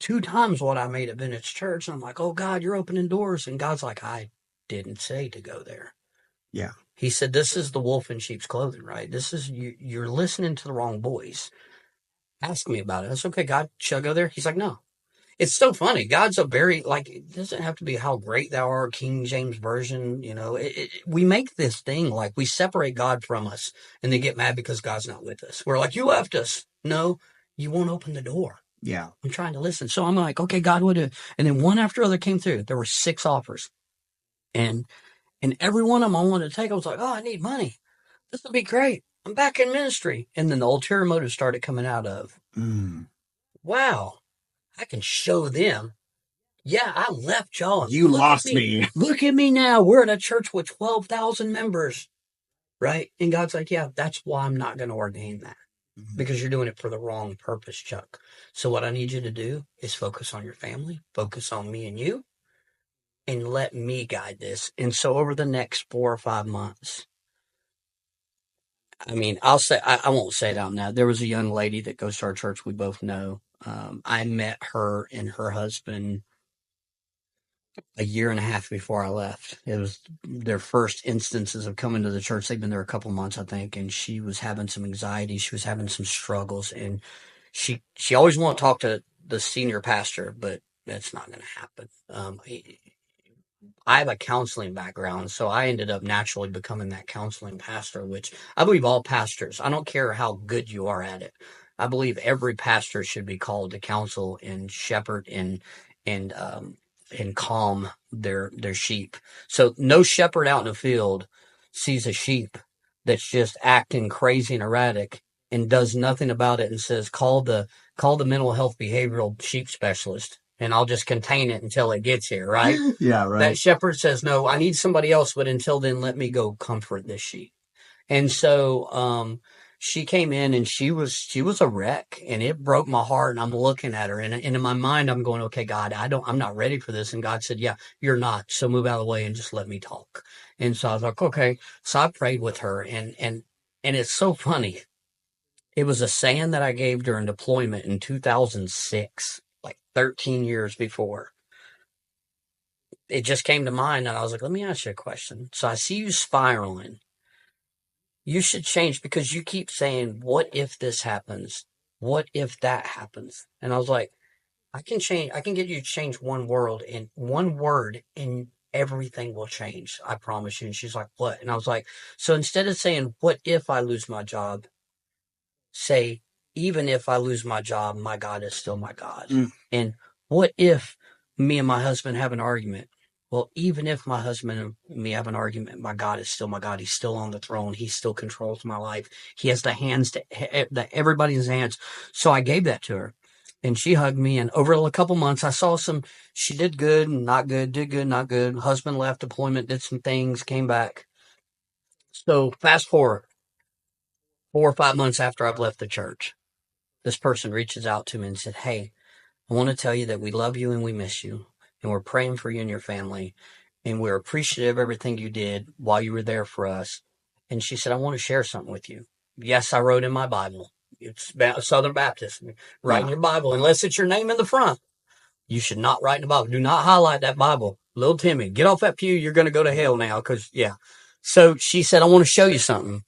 Speaker 2: 2 times what I made at Bennett's Church. And I'm like, oh, God, you're opening doors. And God's like, I didn't say to go there.
Speaker 1: Yeah.
Speaker 2: He said, this is the wolf in sheep's clothing, right? This is, you're listening to the wrong voice. Ask me about it. That's okay, God, should I go there? He's like, no. It's so funny. God's a very, like, it doesn't have to be how great thou art, King James Version. You know, we make this thing like we separate God from us and then get mad because God's not with us. We're like, you left us. No, you won't open the door.
Speaker 1: Yeah.
Speaker 2: I'm trying to listen. So I'm like, okay, God, what do? And then one after other came through. There were 6 offers. And every one of them I wanted to take. I was like, oh, I need money. This will be great. I'm back in ministry. And then the ulterior motive started coming out of, wow, I can show them. Yeah, I left y'all.
Speaker 1: You lost me.
Speaker 2: Look at me now. We're at a church with 12,000 members, right? And God's like, yeah, that's why I'm not going to ordain that. Because you're doing it for the wrong purpose, Chuck. So what I need you to do is focus on your family, focus on me and you, and let me guide this. And so over the next 4 or 5 months, I mean, I won't say it out now. There was a young lady that goes to our church we both know. I met her and her husband a year and a half before I left. It was their first instances of coming to the church. They've been there a couple of months, I think, and she was having some anxiety. She was having some struggles, and she always wanted to talk to the senior pastor, but that's not going to happen. I have a counseling background, so I ended up naturally becoming that counseling pastor, which I believe all pastors, I don't care how good you are at it. I believe every pastor should be called to counsel and shepherd and and calm their sheep. So no shepherd out in the field sees a sheep that's just acting crazy and erratic and does nothing about it and says, call the mental health behavioral sheep specialist and I'll just contain it until it gets here, right?
Speaker 1: Yeah, right.
Speaker 2: That shepherd says, no, I need somebody else, but until then, let me go comfort this sheep. And so she came in and she was a wreck, and it broke my heart. And I'm looking at her, and in my mind, I'm going, okay, God, I'm not ready for this. And God said, yeah, you're not. So move out of the way and just let me talk. And so I was like, okay. So I prayed with her, and it's so funny. It was a saying that I gave during deployment in 2006, like 13 years before. It just came to mind, and I was like, let me ask you a question. So I see you spiraling. you should change because you keep saying, what if this happens? What if that happens? And I was like, I can change. I can get you to change one word and everything will change. I promise you. And she's like, what? And I was like, so instead of saying, what if I lose my job? Say, even if I lose my job, my God is still my God. And what if me and my husband have an argument? Well, even if my husband and me have an argument, my God is still my God. He's still on the throne. He still controls my life. He has the hands that everybody's hands. So I gave that to her. And she hugged me. And over a couple months, I saw she did good and not good, did good, not good. Husband left deployment, did some things, came back. So fast forward 4 or 5 months after I've left the church, this person reaches out to me and said, hey, I want to tell you that we love you and we miss you. And we're praying for you and your family. And we're appreciative of everything you did while you were there for us. And she said, I want to share something with you. Yes, I wrote in my Bible. It's Southern Baptist. Write in your Bible, unless it's your name in the front. You should not write in the Bible. Do not highlight that Bible. Little Timmy, get off that pew. You're going to go to hell now. So she said, I want to show you something.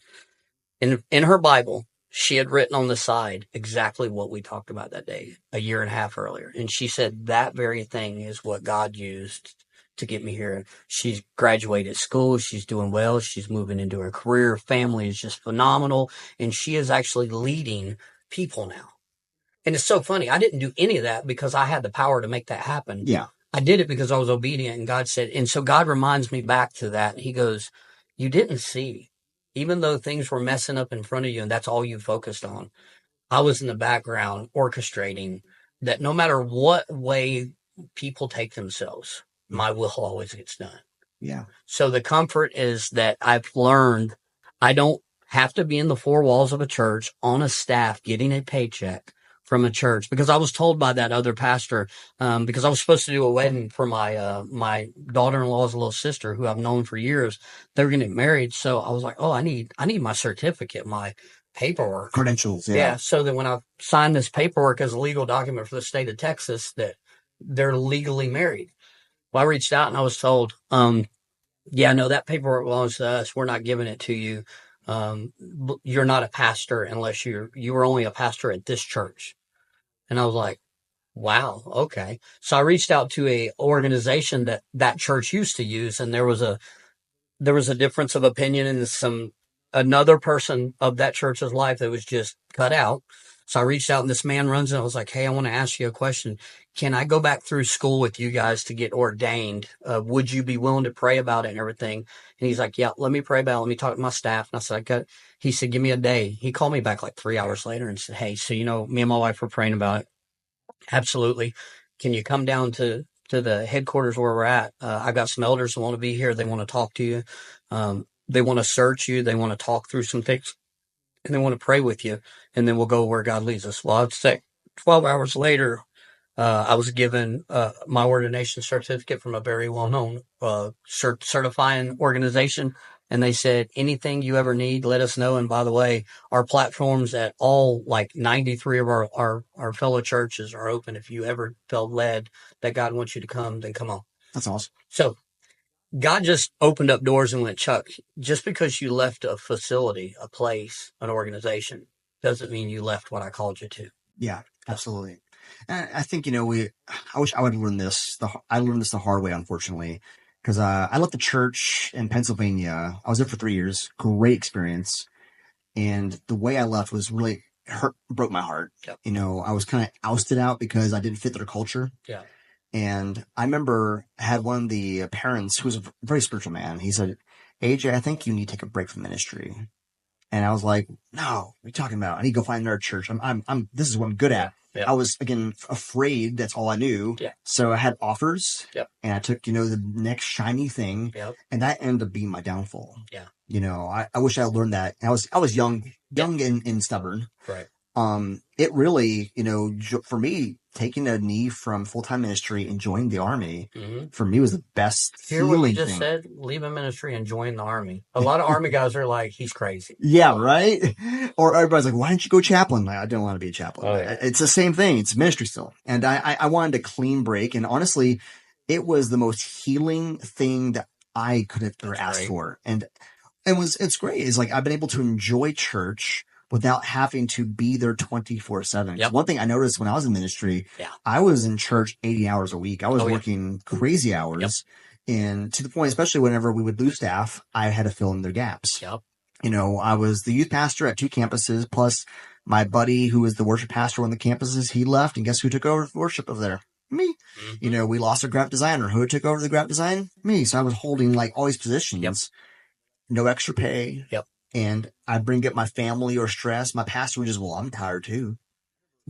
Speaker 2: In her Bible, she had written on the side exactly what we talked about that day, a year and a half earlier. And she said that very thing is what God used to get me here. She's graduated school. She's doing well. She's moving into her career. Family is just phenomenal. And she is actually leading people now. And it's so funny. I didn't do any of that because I had the power to make that happen.
Speaker 1: Yeah.
Speaker 2: I did it because I was obedient, and God said, and so God reminds me back to that. He goes, you didn't see, even though things were messing up in front of you and that's all you focused on. I was in the background orchestrating that no matter what way people take themselves, my will always gets done.
Speaker 1: Yeah.
Speaker 2: So the comfort is that I've learned I don't have to be in the four walls of a church on a staff getting a paycheck from a church, because I was told by that other pastor, because I was supposed to do a wedding for my daughter-in-law's little sister, who I've known for years. They were going to get married. So I was like, oh, I need my certificate, my paperwork.
Speaker 1: Credentials.
Speaker 2: Yeah. So that when I signed this paperwork as a legal document for the state of Texas, that they're legally married. Well, I reached out and I was told, yeah, no, that paperwork belongs to us. We're not giving it to you. You're not a pastor unless you were only a pastor at this church. And I was like, wow, okay. So I reached out to a organization that church used to use, and there was a difference of opinion in another person of that church's life that was just cut out. So I reached out, and this man runs in. I was like, hey, I want to ask you a question. Can I go back through school with you guys to get ordained? Would you be willing to pray about it and everything? And he's like, yeah, let me pray about it. Let me talk to my staff. And I said, he said, give me a day. He called me back like 3 hours later and said, hey, so, me and my wife were praying about it. Absolutely. Can you come down to the headquarters where we're at? I got some elders who want to be here. They want to talk to you. They want to search you. They want to talk through some things, and they want to pray with you. And then we'll go where God leads us. Well, I'd say 12 hours later, I was given my ordination certificate from a very well-known certifying organization. And they said, anything you ever need, let us know. And by the way, our platforms at all, like 93 of our fellow churches, are open. If you ever felt led that God wants you to come, then come on.
Speaker 1: That's awesome.
Speaker 2: So God just opened up doors and went, Chuck, just because you left a facility, a place, an organization, doesn't mean you left what I called you to.
Speaker 1: Yeah, absolutely. And I think, I wish I would learn this. I learned this the hard way, unfortunately, because I left the church in Pennsylvania. I was there for 3 years. Great experience. And the way I left was really broke my heart.
Speaker 2: Yep.
Speaker 1: I was kind of ousted out because I didn't fit their culture.
Speaker 2: Yeah.
Speaker 1: And I remember I had one of the parents who was a very spiritual man. He said, AJ, I think you need to take a break from ministry. And I was like, no, what are you talking about? I need to go find another church. This is what I'm good at.
Speaker 2: Yeah.
Speaker 1: I was, again, afraid. That's all I knew.
Speaker 2: Yeah.
Speaker 1: So I had offers.
Speaker 2: Yep.
Speaker 1: And I took, the next shiny thing.
Speaker 2: Yep.
Speaker 1: And that ended up being my downfall.
Speaker 2: Yeah.
Speaker 1: I wish I learned that. And I was young and stubborn.
Speaker 2: Right.
Speaker 1: It really, for me, taking a knee from full-time ministry and joining the Army, for me was the best
Speaker 2: Hear what you
Speaker 1: healing
Speaker 2: just
Speaker 1: thing.
Speaker 2: said? Leave a ministry and join the Army. A lot of Army guys are like, he's crazy.
Speaker 1: Yeah, right? Or everybody's like, why didn't you go chaplain? I didn't want to be a chaplain.
Speaker 2: Oh, yeah.
Speaker 1: It's the same thing. It's ministry still. And I wanted a clean break. And honestly, it was the most healing thing that I could have ever asked for. And it's great. It's like I've been able to enjoy church without having to be there 24/7.
Speaker 2: Yep.
Speaker 1: One thing I noticed when I was in ministry,
Speaker 2: Yeah.
Speaker 1: I was in church 80 hours a week. I was
Speaker 2: Oh, yeah.
Speaker 1: working crazy hours. And to the point, especially whenever we would lose staff, I had to fill in their gaps.
Speaker 2: Yep.
Speaker 1: You know, I was the youth pastor at 2 campuses, plus my buddy who was the worship pastor on the campuses, he left. And guess who took over worship over there? Me.
Speaker 2: Mhm.
Speaker 1: You know, we lost a graphic designer. Who took over the graphic design? Me. So I was holding like all these positions.
Speaker 2: Yep.
Speaker 1: No extra pay.
Speaker 2: Yep.
Speaker 1: And I bring up my family or stress. My pastor would just, well, I'm tired too.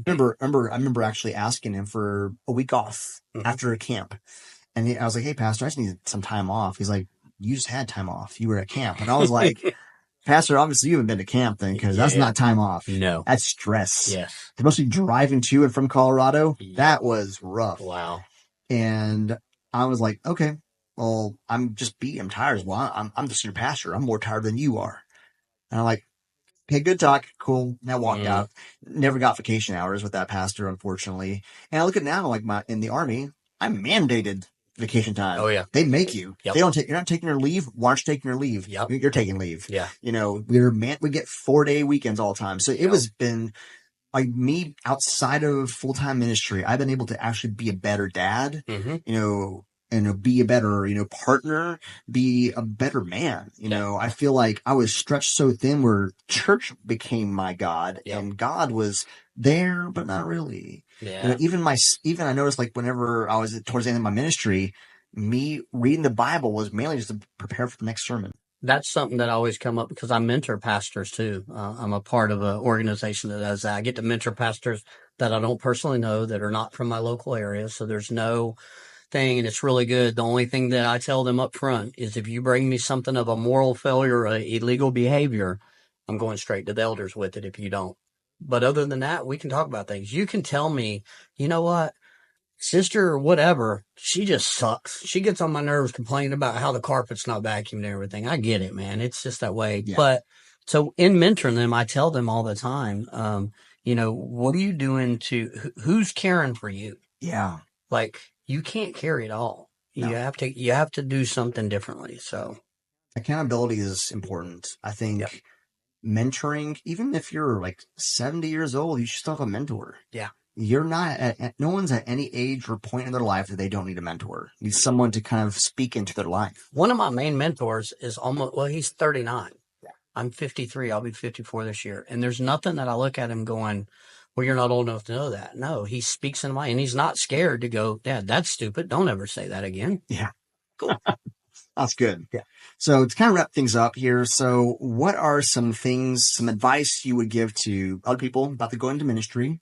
Speaker 1: I remember actually asking him for a week off after a camp. And I was like, hey, pastor, I just need some time off. He's like, you just had time off. You were at camp. And I was like, pastor, obviously you haven't been to camp then, because that's not time off.
Speaker 2: No.
Speaker 1: That's stress.
Speaker 2: Yes.
Speaker 1: Especially driving to and from Colorado.
Speaker 2: Yep.
Speaker 1: That was rough.
Speaker 2: Wow.
Speaker 1: And I was like, okay, well, I'm tired. Well, I'm the senior pastor. I'm more tired than you are. And I'm like, okay, good talk. Cool. And I walked out. Never got vacation hours with that pastor, unfortunately. And I look at now, like in the Army, I'm mandated vacation time.
Speaker 2: Oh, yeah.
Speaker 1: They make you.
Speaker 2: Yep.
Speaker 1: You're not taking your leave. Why aren't you taking your leave?
Speaker 2: Yep.
Speaker 1: You're taking leave.
Speaker 2: Yeah.
Speaker 1: You know, we get 4-day weekends all the time. So it was been like me outside of full-time ministry. I've been able to actually be a better dad, you know, and be a better, you know, partner, be a better man. You know, I feel like I was stretched so thin where church became my God and God was there, but not really. Yeah. You know, even I noticed like whenever I was towards the end of my ministry, me reading the Bible was mainly just to prepare for the next sermon.
Speaker 2: That's something that always come up because I mentor pastors too. I'm a part of an organization that does that. I get to mentor pastors that I don't personally know that are not from my local area. So there's no thing, and it's really good. The only thing that I tell them up front is if you bring me something of a moral failure or illegal behavior, I'm going straight to the elders with it if you don't. But other than that, we can talk about things. You can tell me, you know what? Sister or whatever, she just sucks. She gets on my nerves complaining about how the carpet's not vacuumed and everything. I get it, man. It's just that way. Yeah. But so in mentoring them, I tell them all the time, you know, what are you doing who's caring for you? Yeah. Like you can't carry it all. No. You have to do something differently. So
Speaker 1: accountability is important. I think mentoring, even if you're like 70 years old, you should still have a mentor. Yeah. You're not no one's at any age or point in their life that they don't need a mentor. Need someone to kind of speak into their life.
Speaker 2: One of my main mentors is he's 39. Yeah. I'm 53. I'll be 54 this year. And there's nothing that I look at him going, well, you're not old enough to know that. No, he speaks in my, and he's not scared to go, Dad, that's stupid. Don't ever say that again.
Speaker 1: Yeah. Cool. That's good. Yeah. So to kind of wrap things up here. So what are some advice you would give to other people about to go into ministry?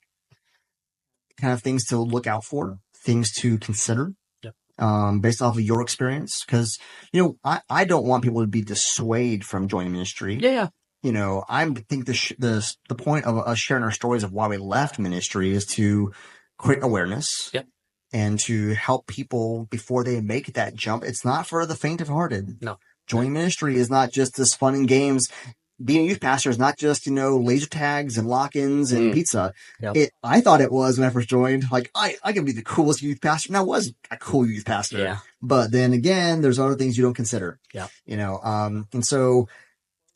Speaker 1: Kind of things to look out for, things to consider, based off of your experience. Because, you know, I don't want people to be dissuaded from joining ministry. Yeah. You know, I think the point of us sharing our stories of why we left ministry is to create awareness. Yep. And to help people before they make that jump. It's not for the faint of hearted. No. Joining ministry is not just this fun and games. Being a youth pastor is not just, you know, laser tags and lock-ins and pizza. Yep. I thought it was when I first joined. Like, I can be the coolest youth pastor. And I was a cool youth pastor. Yeah. But then again, there's other things you don't consider. Yeah. You know, and so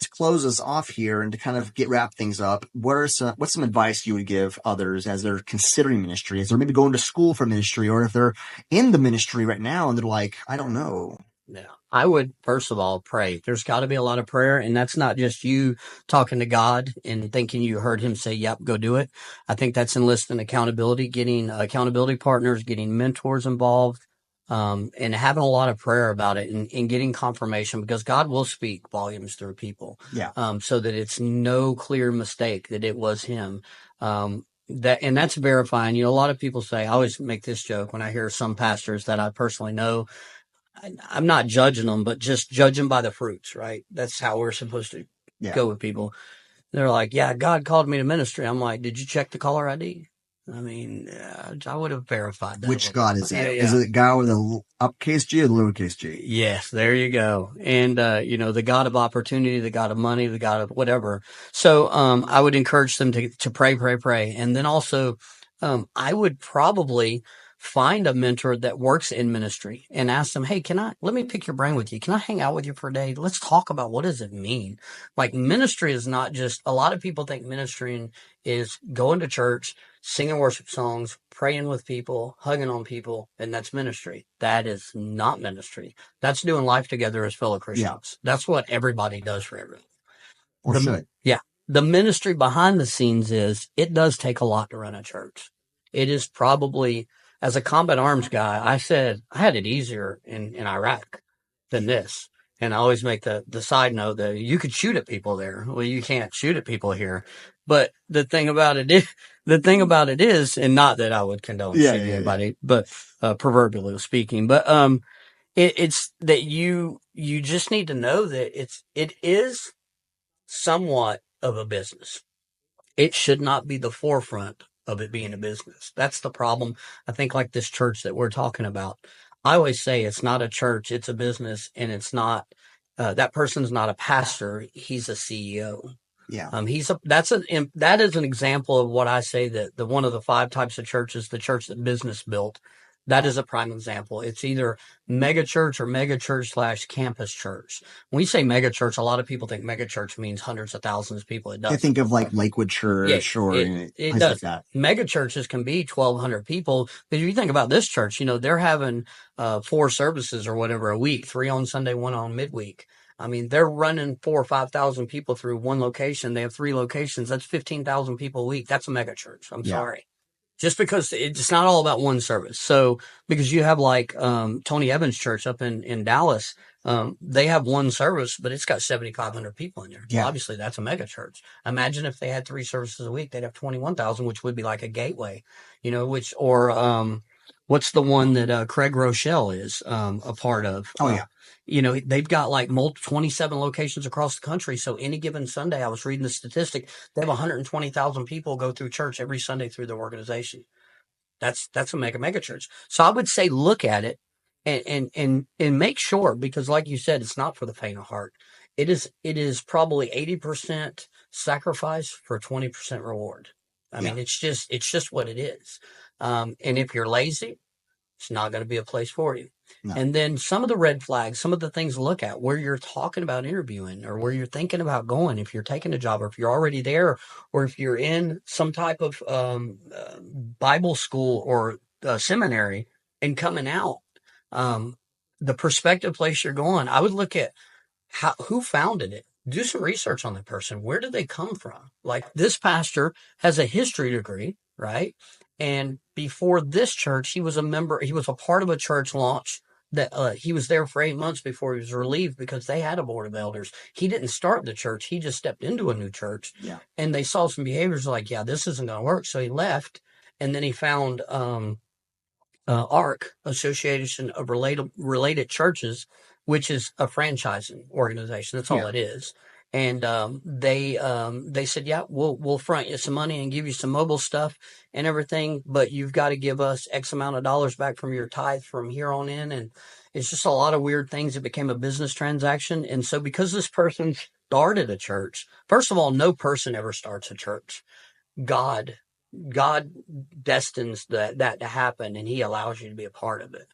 Speaker 1: to close us off here and to kind of wrap things up, what's some advice you would give others as they're considering ministry, as they're maybe going to school for ministry, or if they're in the ministry right now and they're like, I don't know.
Speaker 2: Yeah. I would, first of all, pray. There's got to be a lot of prayer, and that's not just you talking to God and thinking you heard him say, yep, go do it. I think that's enlisting accountability, getting accountability partners, getting mentors involved, and having a lot of prayer about it and getting confirmation, because God will speak volumes through people. Yeah. So that it's no clear mistake that it was him. That's verifying. You know, a lot of people say, I always make this joke when I hear some pastors that I personally know, I'm not judging them, but just judging by the fruits, right? That's how we're supposed to go with people. They're like, yeah, God called me to ministry. I'm like, did you check the caller ID? I mean, I would have verified that.
Speaker 1: Which God is that? Yeah. Is it the guy with the uppercase G or the lowercase G?
Speaker 2: Yes, there you go. And, you know, the God of opportunity, the God of money, the God of whatever. So I would encourage them to pray. And then also I would probably find a mentor that works in ministry and ask them, hey, let me pick your brain with you. Can I hang out with you for a day? Let's talk about what does it mean? Like ministry is not just, a lot of people think ministry is going to church, singing worship songs, praying with people, hugging on people, and that's ministry. That is not ministry. That's doing life together as fellow Christians. That's what everybody does for everyone.
Speaker 1: Or should.
Speaker 2: Yeah. The ministry behind the scenes is, it does take a lot to run a church. It is probably, as a combat arms guy, I said I had it easier in Iraq than this. And I always make the side note that you could shoot at people there. Well, you can't shoot at people here. But the thing about it is, and not that I would condone shooting anybody, but proverbially speaking, but it's that you just need to know that it is somewhat of a business. It should not be the forefront of it being a business. That's the problem. I think like this church that we're talking about, I always say it's not a church, it's a business, and it's not, that person's not a pastor, he's a CEO.
Speaker 1: Yeah.
Speaker 2: That is an example of what I say that the one of the 5 types of churches, the church that business built, that is a prime example. It's either mega church or mega church / campus church. When we say mega church, a lot of people think mega church means hundreds of thousands of people. It doesn't.
Speaker 1: I think of like Lakewood Church or
Speaker 2: it
Speaker 1: places
Speaker 2: does.
Speaker 1: like that.
Speaker 2: Mega churches can be 1,200 people. But if you think about this church, they're having 4 services or whatever a week, 3 on Sunday, 1 on midweek. I mean, they're running 4,000 or 5,000 people through one location. They have 3 locations. That's 15,000 people a week. That's a mega church. I'm sorry. Just because it's not all about one service. So, because you have like Tony Evans Church up in Dallas, they have one service, but it's got 7,500 people in there.
Speaker 1: Yeah.
Speaker 2: Well, obviously, that's a mega church. Imagine if they had 3 services a week, they'd have 21,000, which would be like a gateway, what's the one that Craig Rochelle is a part of?
Speaker 1: Oh, yeah.
Speaker 2: They've got like 27 locations across the country. So any given Sunday, I was reading the statistic, they have 120,000 people go through church every Sunday through their organization. That's a mega church. So I would say look at it and make sure, because like you said, it's not for the faint of heart. It is probably 80% sacrifice for 20% reward. I mean, it's just what it is. And if you're lazy, it's not going to be a place for you. No. And then some of the red flags, some of the things to look at where you're talking about interviewing or where you're thinking about going, if you're taking a job or if you're already there or if you're in some type of Bible school or seminary and coming out, the prospective place you're going, I would look at who founded it. Do some research on the person. Where did they come from? Like this pastor has a history degree, right? And before this church, he was a part of a church launch that he was there for 8 months before he was relieved because they had a board of elders. He didn't start the church. He just stepped into a new church. Yeah. And they saw some behaviors like, yeah, this isn't going to work. So he left. And then he found ARC, Association of Related Churches, which is a franchising organization. That's all it is. And they said, yeah, we'll front you some money and give you some mobile stuff and everything, but you've got to give us X amount of dollars back from your tithe from here on in. And it's just a lot of weird things. It became a business transaction. And so because this person started a church, first of all, no person ever starts a church. God destines that to happen, and he allows you to be a part of it.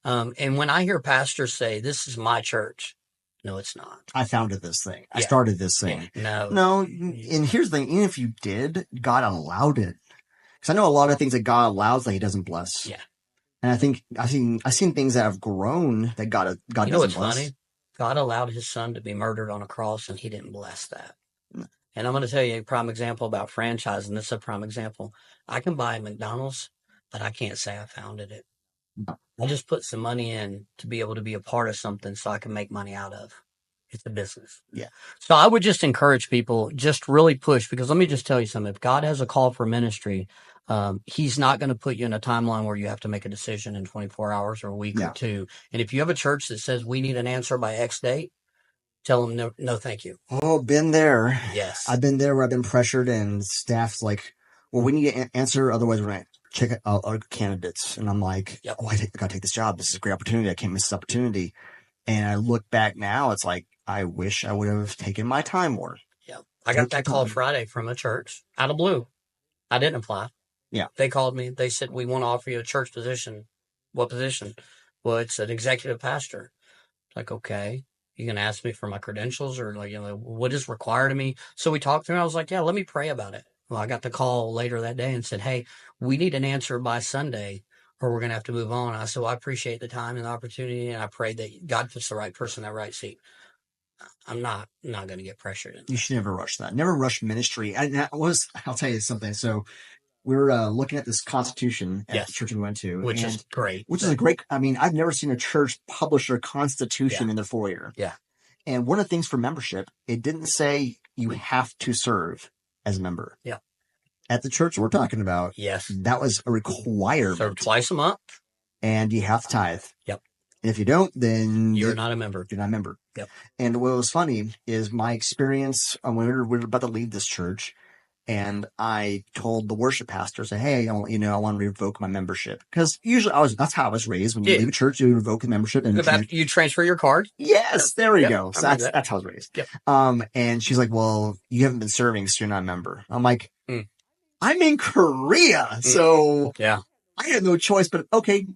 Speaker 2: And when I hear pastors say, this is my church, no, it's not.
Speaker 1: I founded this thing. I started this thing.
Speaker 2: Yeah.
Speaker 1: No. And here's the thing. Even if you did, God allowed it. Because I know a lot of things that God allows that he doesn't bless. Yeah. And I think I've seen things that have grown that God doesn't bless. Funny?
Speaker 2: God allowed his son to be murdered on a cross, and he didn't bless that. No. And I'm going to tell you a prime example about franchising. This is a prime example. I can buy McDonald's, but I can't say I founded it. No. I just put some money in to be able to be a part of something so I can make money out of. It's a business. Yeah. So I would just encourage people, just really push, because let me just tell you something. If God has a call for ministry, he's not going to put you in a timeline where you have to make a decision in 24 hours or a week or 2. And if you have a church that says we need an answer by X date, tell them no, thank you.
Speaker 1: Oh, been there.
Speaker 2: Yes.
Speaker 1: I've been there where I've been pressured and staff's like, well, we need an answer. Otherwise, we're going to check out our candidates. And I'm like, I got to take this job. This is a great opportunity. I can't miss this opportunity. And I look back now, it's like, I wish I would have taken my time more.
Speaker 2: Yeah. I got that call Friday from a church out of blue. I didn't apply.
Speaker 1: Yeah.
Speaker 2: They called me. They said, we want to offer you a church position. What position? Well, it's an executive pastor. Like, okay, you can ask me for my credentials or like, what is required of me? So we talked through and I was like, yeah, let me pray about it. Well, I got the call later that day and said, hey, we need an answer by Sunday or we're going to have to move on. I said, well, I appreciate the time and the opportunity. And I prayed that God puts the right person in that right seat. I'm not going to get pressured into
Speaker 1: You should never rush that. Never rush ministry. I'll tell you something. So we were looking at this constitution at the church we went to.
Speaker 2: which is great.
Speaker 1: Which is a great, I mean, I've never seen a church publish their constitution in their foyer.
Speaker 2: Yeah.
Speaker 1: And one of the things for membership, it didn't say you have to serve as a member.
Speaker 2: Yeah.
Speaker 1: At the church we're talking about,
Speaker 2: Yes.
Speaker 1: that was a requirement.
Speaker 2: Serve twice a month.
Speaker 1: And you have to tithe.
Speaker 2: Yep.
Speaker 1: And if you don't, then
Speaker 2: you're not a member.
Speaker 1: You're not a member.
Speaker 2: Yep.
Speaker 1: And what was funny is my experience when we were about to leave this church, and I told the worship pastor, say, hey, I want to revoke my membership. Because usually that's how I was raised. When you leave a church, you revoke the membership. And
Speaker 2: you transfer your card?
Speaker 1: Yes, there we go. So that's how I was raised.
Speaker 2: Yep.
Speaker 1: And she's like, well, you haven't been serving, so you're not a member. I'm like, I'm in Korea. So I had no choice, but okay,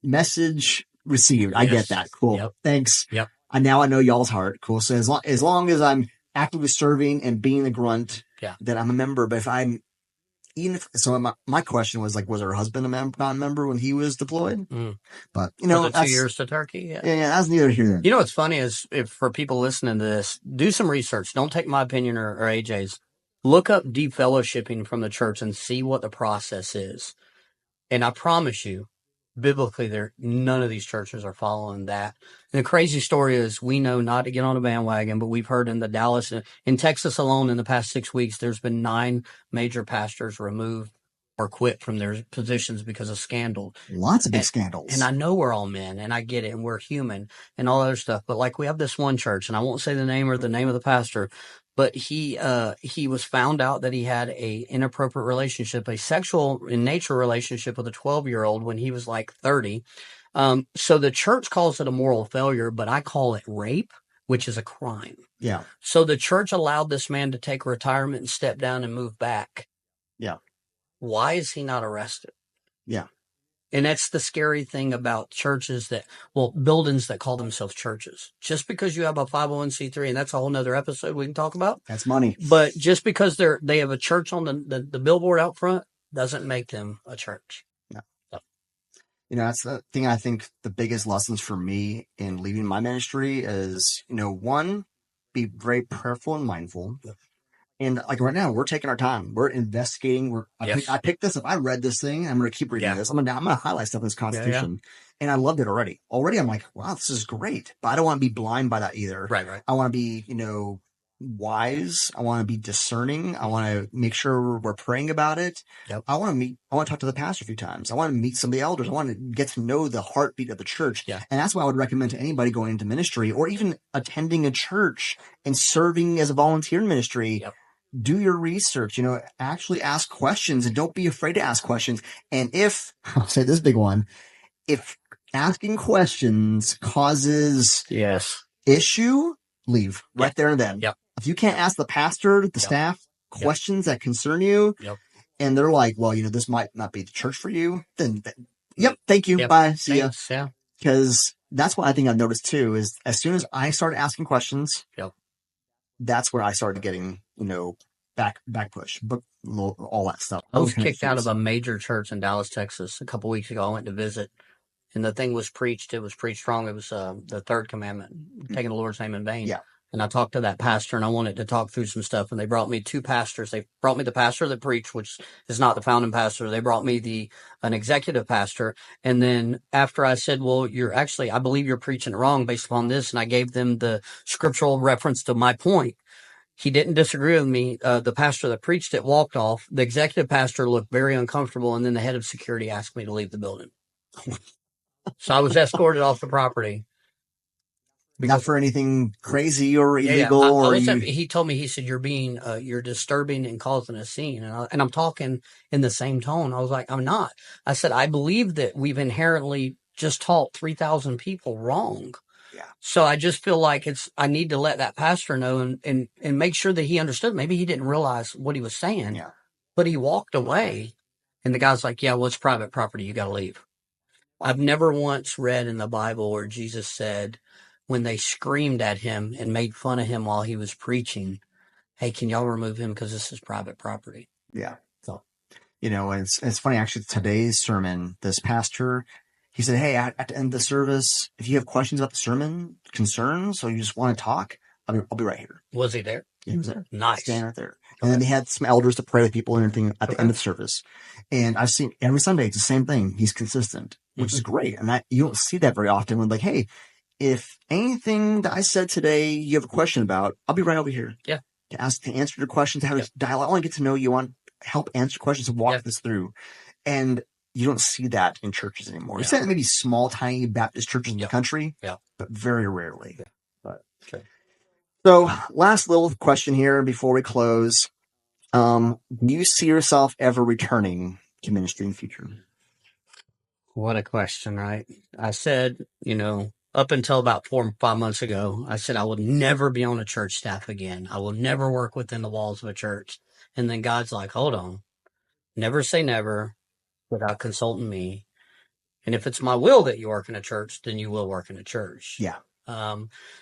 Speaker 1: message received. I get that. Cool.
Speaker 2: Yep.
Speaker 1: Thanks.
Speaker 2: Yep.
Speaker 1: Now I know y'all's heart. Cool. So as long as I'm actively serving and being the grunt, then I'm a member. But my question was like, was her husband not a member when he was deployed? But
Speaker 2: for the 2 years to Turkey. Yeah,
Speaker 1: that's neither here nor there.
Speaker 2: You know what's funny is if for people listening to this, do some research. Don't take my opinion or AJ's. Look up defellowshipping from the church and see what the process is. And I promise you, biblically, none of these churches are following that. And the crazy story is, we know not to get on a bandwagon, but we've heard in the Dallas, in Texas alone, in the past 6 weeks, there's been 9 major pastors removed or quit from their positions because of scandal.
Speaker 1: Lots of big scandals.
Speaker 2: And I know we're all men, and I get it, and we're human, and all other stuff. But like we have this one church, and I won't say the name or the name of the pastor, but he was found out that he had a inappropriate relationship, a sexual in nature relationship with a 12-year-old when he was like 30. So the church calls it a moral failure, but I call it rape, which is a crime.
Speaker 1: Yeah.
Speaker 2: So the church allowed this man to take retirement and step down and move back.
Speaker 1: Yeah.
Speaker 2: Why is he not arrested?
Speaker 1: Yeah.
Speaker 2: And that's the scary thing about churches buildings that call themselves churches. Just because you have a 501c3, and that's a whole nother episode we can talk about.
Speaker 1: That's money.
Speaker 2: But just because they have a church on the billboard out front doesn't make them a church.
Speaker 1: No. So. That's the thing. I think the biggest lessons for me in leaving my ministry is, one, be very prayerful and mindful. Yep. And like right now, we're taking our time. We're investigating. I picked this up. I read this thing. I'm going to keep reading this. I'm going to highlight stuff in this Constitution. And I loved it already. Already, I'm like, wow, this is great. But I don't want to be blind by that either.
Speaker 2: Right.
Speaker 1: I want to be, wise. I want to be discerning. I want to make sure we're praying about it.
Speaker 2: Yep.
Speaker 1: I want to talk to the pastor a few times. I want to meet some of the elders. I want to get to know the heartbeat of the church.
Speaker 2: Yeah.
Speaker 1: And that's why I would recommend to anybody going into ministry or even attending a church and serving as a volunteer in ministry.
Speaker 2: Yep.
Speaker 1: Do your research, actually ask questions and don't be afraid to ask questions. And I'll say this big one, if asking questions causes issue, leave right there and then.
Speaker 2: Yep.
Speaker 1: If you can't ask the pastor, the staff questions that concern you, and they're like, well, this might not be the church for you, then thank you. Bye. See ya.
Speaker 2: Yeah.
Speaker 1: Because that's what I think I've noticed too, is as soon as I started asking questions, that's where I started getting, back push, but all that stuff.
Speaker 2: I was kicked out of a major church in Dallas, Texas a couple weeks ago. I went to visit, and the thing was preached. It was preached strong. It was the third commandment, taking the Lord's name in vain. Yeah. And I talked to that pastor, and I wanted to talk through some stuff, and they brought me 2 pastors. They brought me the pastor that preached, which is not the founding pastor. They brought me an executive pastor. And then after I said, well, I believe you're preaching it wrong based upon this, and I gave them the scriptural reference to my point. He didn't disagree with me. The pastor that preached it walked off. The executive pastor looked very uncomfortable, and then the head of security asked me to leave the building. So I was escorted off the property.
Speaker 1: Not for anything crazy or illegal.
Speaker 2: He told me, he said, you're disturbing and causing a scene. And I'm talking in the same tone. I was like, I'm not. I said, I believe that we've inherently just taught 3,000 people wrong. Yeah. So I just feel like I need to let that pastor know and make sure that he understood. Maybe he didn't realize what he was saying. Yeah. But he walked away, and the guy's like, yeah, well, it's private property. You got to leave. I've never once read in the Bible where Jesus said, when they screamed at him and made fun of him while he was preaching, hey, can y'all remove him because this is private property?
Speaker 1: Yeah.
Speaker 2: So,
Speaker 1: It's funny, actually, today's sermon, this pastor, he said, hey, at the end of the service, if you have questions about the sermon, concerns, or you just want to talk, I'll be right here.
Speaker 2: was he there?
Speaker 1: Yeah, he was there.
Speaker 2: Nice.
Speaker 1: Standing right there. And then they had some elders to pray with people and everything at the end of the service. And I've seen every Sunday, it's the same thing. He's consistent, which is great. And you don't see that very often when, like, hey, if anything that I said today you have a question about, I'll be right over here.
Speaker 2: Yeah.
Speaker 1: To answer your questions, to have a dialogue. I want to get to know you. I want to help answer questions and walk this through. And you don't see that in churches anymore. You see that in maybe small, tiny Baptist churches in the country, but very rarely. But so, last little question here before we close. Do you see yourself ever returning to ministry in the future?
Speaker 2: What a question, right? I said, up until about 4 or 5 months ago, I said I would never be on a church staff again. I will never work within the walls of a church. And then God's like, hold on, never say never without consulting me. And if it's my will that you work in a church, then you will work in a church.
Speaker 1: Yeah.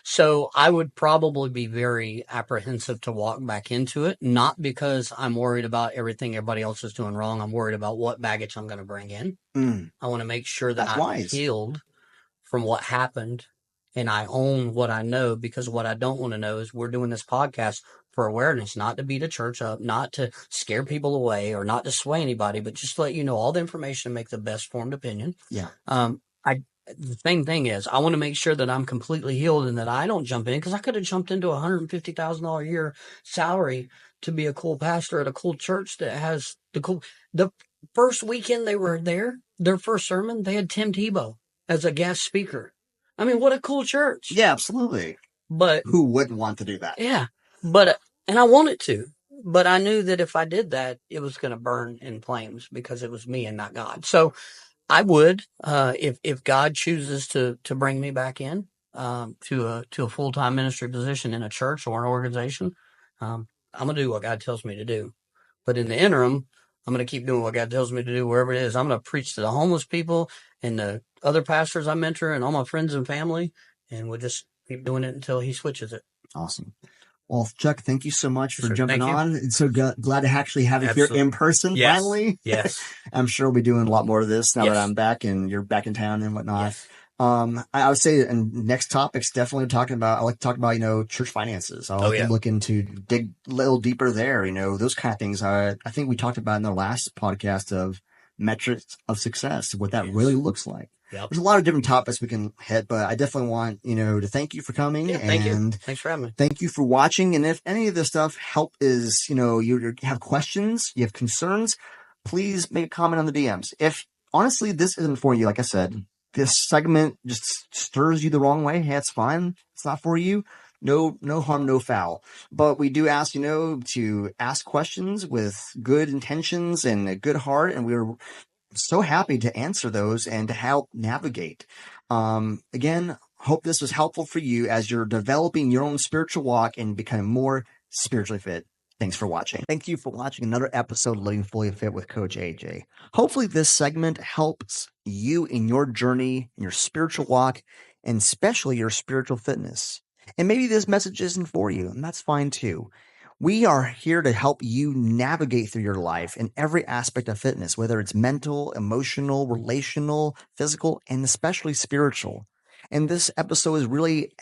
Speaker 2: So I would probably be very apprehensive to walk back into it, not because I'm worried about everything everybody else is doing wrong. I'm worried about what baggage I'm going to bring in. I want to make sure that I'm healed from what happened and I own what I know, because what I don't want to know is we're doing this podcast for awareness, not to beat a church up, not to scare people away or not to sway anybody, but just to let you know all the information and make the best formed opinion.
Speaker 1: Yeah.
Speaker 2: The same thing is I want to make sure that I'm completely healed and that I don't jump in, because I could have jumped into $150,000 a year salary to be a cool pastor at a cool church that has the first weekend they were there, their first sermon, they had Tim Tebow as a guest speaker. I mean, what a cool church.
Speaker 1: Yeah, absolutely.
Speaker 2: But
Speaker 1: who wouldn't want to do that?
Speaker 2: Yeah. And I wanted to, but I knew that if I did that, it was going to burn in flames because it was me and not God. So I would, if God chooses to bring me back in, to a full-time ministry position in a church or an organization, I'm going to do what God tells me to do. But in the interim, I'm going to keep doing what God tells me to do wherever it is. I'm going to preach to the homeless people and the other pastors I mentor and all my friends and family. And we'll just keep doing it until he switches it.
Speaker 1: Awesome. Well, Chuck, thank you so much for jumping on. It's so glad to actually have you here in person finally.
Speaker 2: Yes.
Speaker 1: I'm sure we'll be doing a lot more of this now that I'm back and you're back in town and whatnot.
Speaker 2: Yes.
Speaker 1: I would say, and next topic's definitely I like to talk about, church finances. I like to look into, dig a little deeper there, those kind of things. I think we talked about in the last podcast of metrics of success, what that really looks like.
Speaker 2: Yep.
Speaker 1: There's a lot of different topics we can hit, but I definitely want, to thank you for coming.
Speaker 2: Yeah, thank you.
Speaker 1: Thanks
Speaker 2: for having me.
Speaker 1: Thank you for watching. And if any of this stuff you have questions, you have concerns, please make a comment on the DMs. If honestly, this isn't for you, like I said, this segment just stirs you the wrong way, hey, it's fine. It's not for you. No harm, no foul. But we do ask, to ask questions with good intentions and a good heart. And we're so happy to answer those and to help navigate. Again, hope this was helpful for you as you're developing your own spiritual walk and becoming more spiritually fit. Thanks for watching. Thank you for watching another episode of Living Fully Fit with Coach AJ. Hopefully this segment helps you in your journey, in your spiritual walk, and especially your spiritual fitness. And maybe this message isn't for you, and that's fine too. We are here to help you navigate through your life in every aspect of fitness, whether it's mental, emotional, relational, physical, and especially spiritual. And this episode is really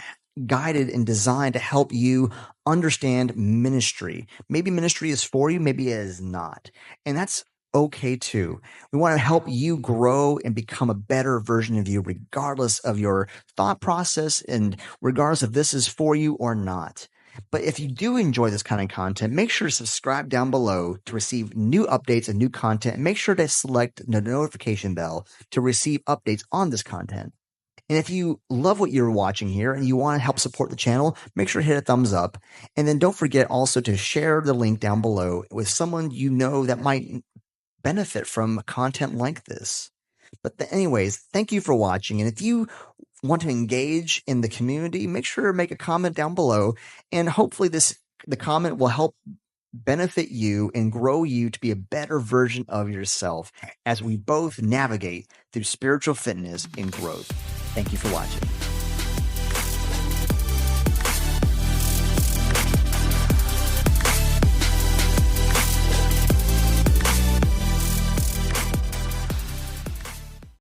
Speaker 1: guided and designed to help you understand ministry. Maybe ministry is for you, maybe it is not. And that's okay too. We want to help you grow and become a better version of you, regardless of your thought process and regardless if this is for you or not. But if you do enjoy this kind of content, make sure to subscribe down below to receive new updates and new content. And make sure to select the notification bell to receive updates on this content. And if you love what you're watching here and you want to help support the channel, make sure to hit a thumbs up. And then don't forget also to share the link down below with someone that might benefit from content like this. But anyways, thank you for watching. And if you want to engage in the community, make sure to make a comment down below. And hopefully the comment will help benefit you and grow you to be a better version of yourself as we both navigate through spiritual fitness and growth. Thank you for watching.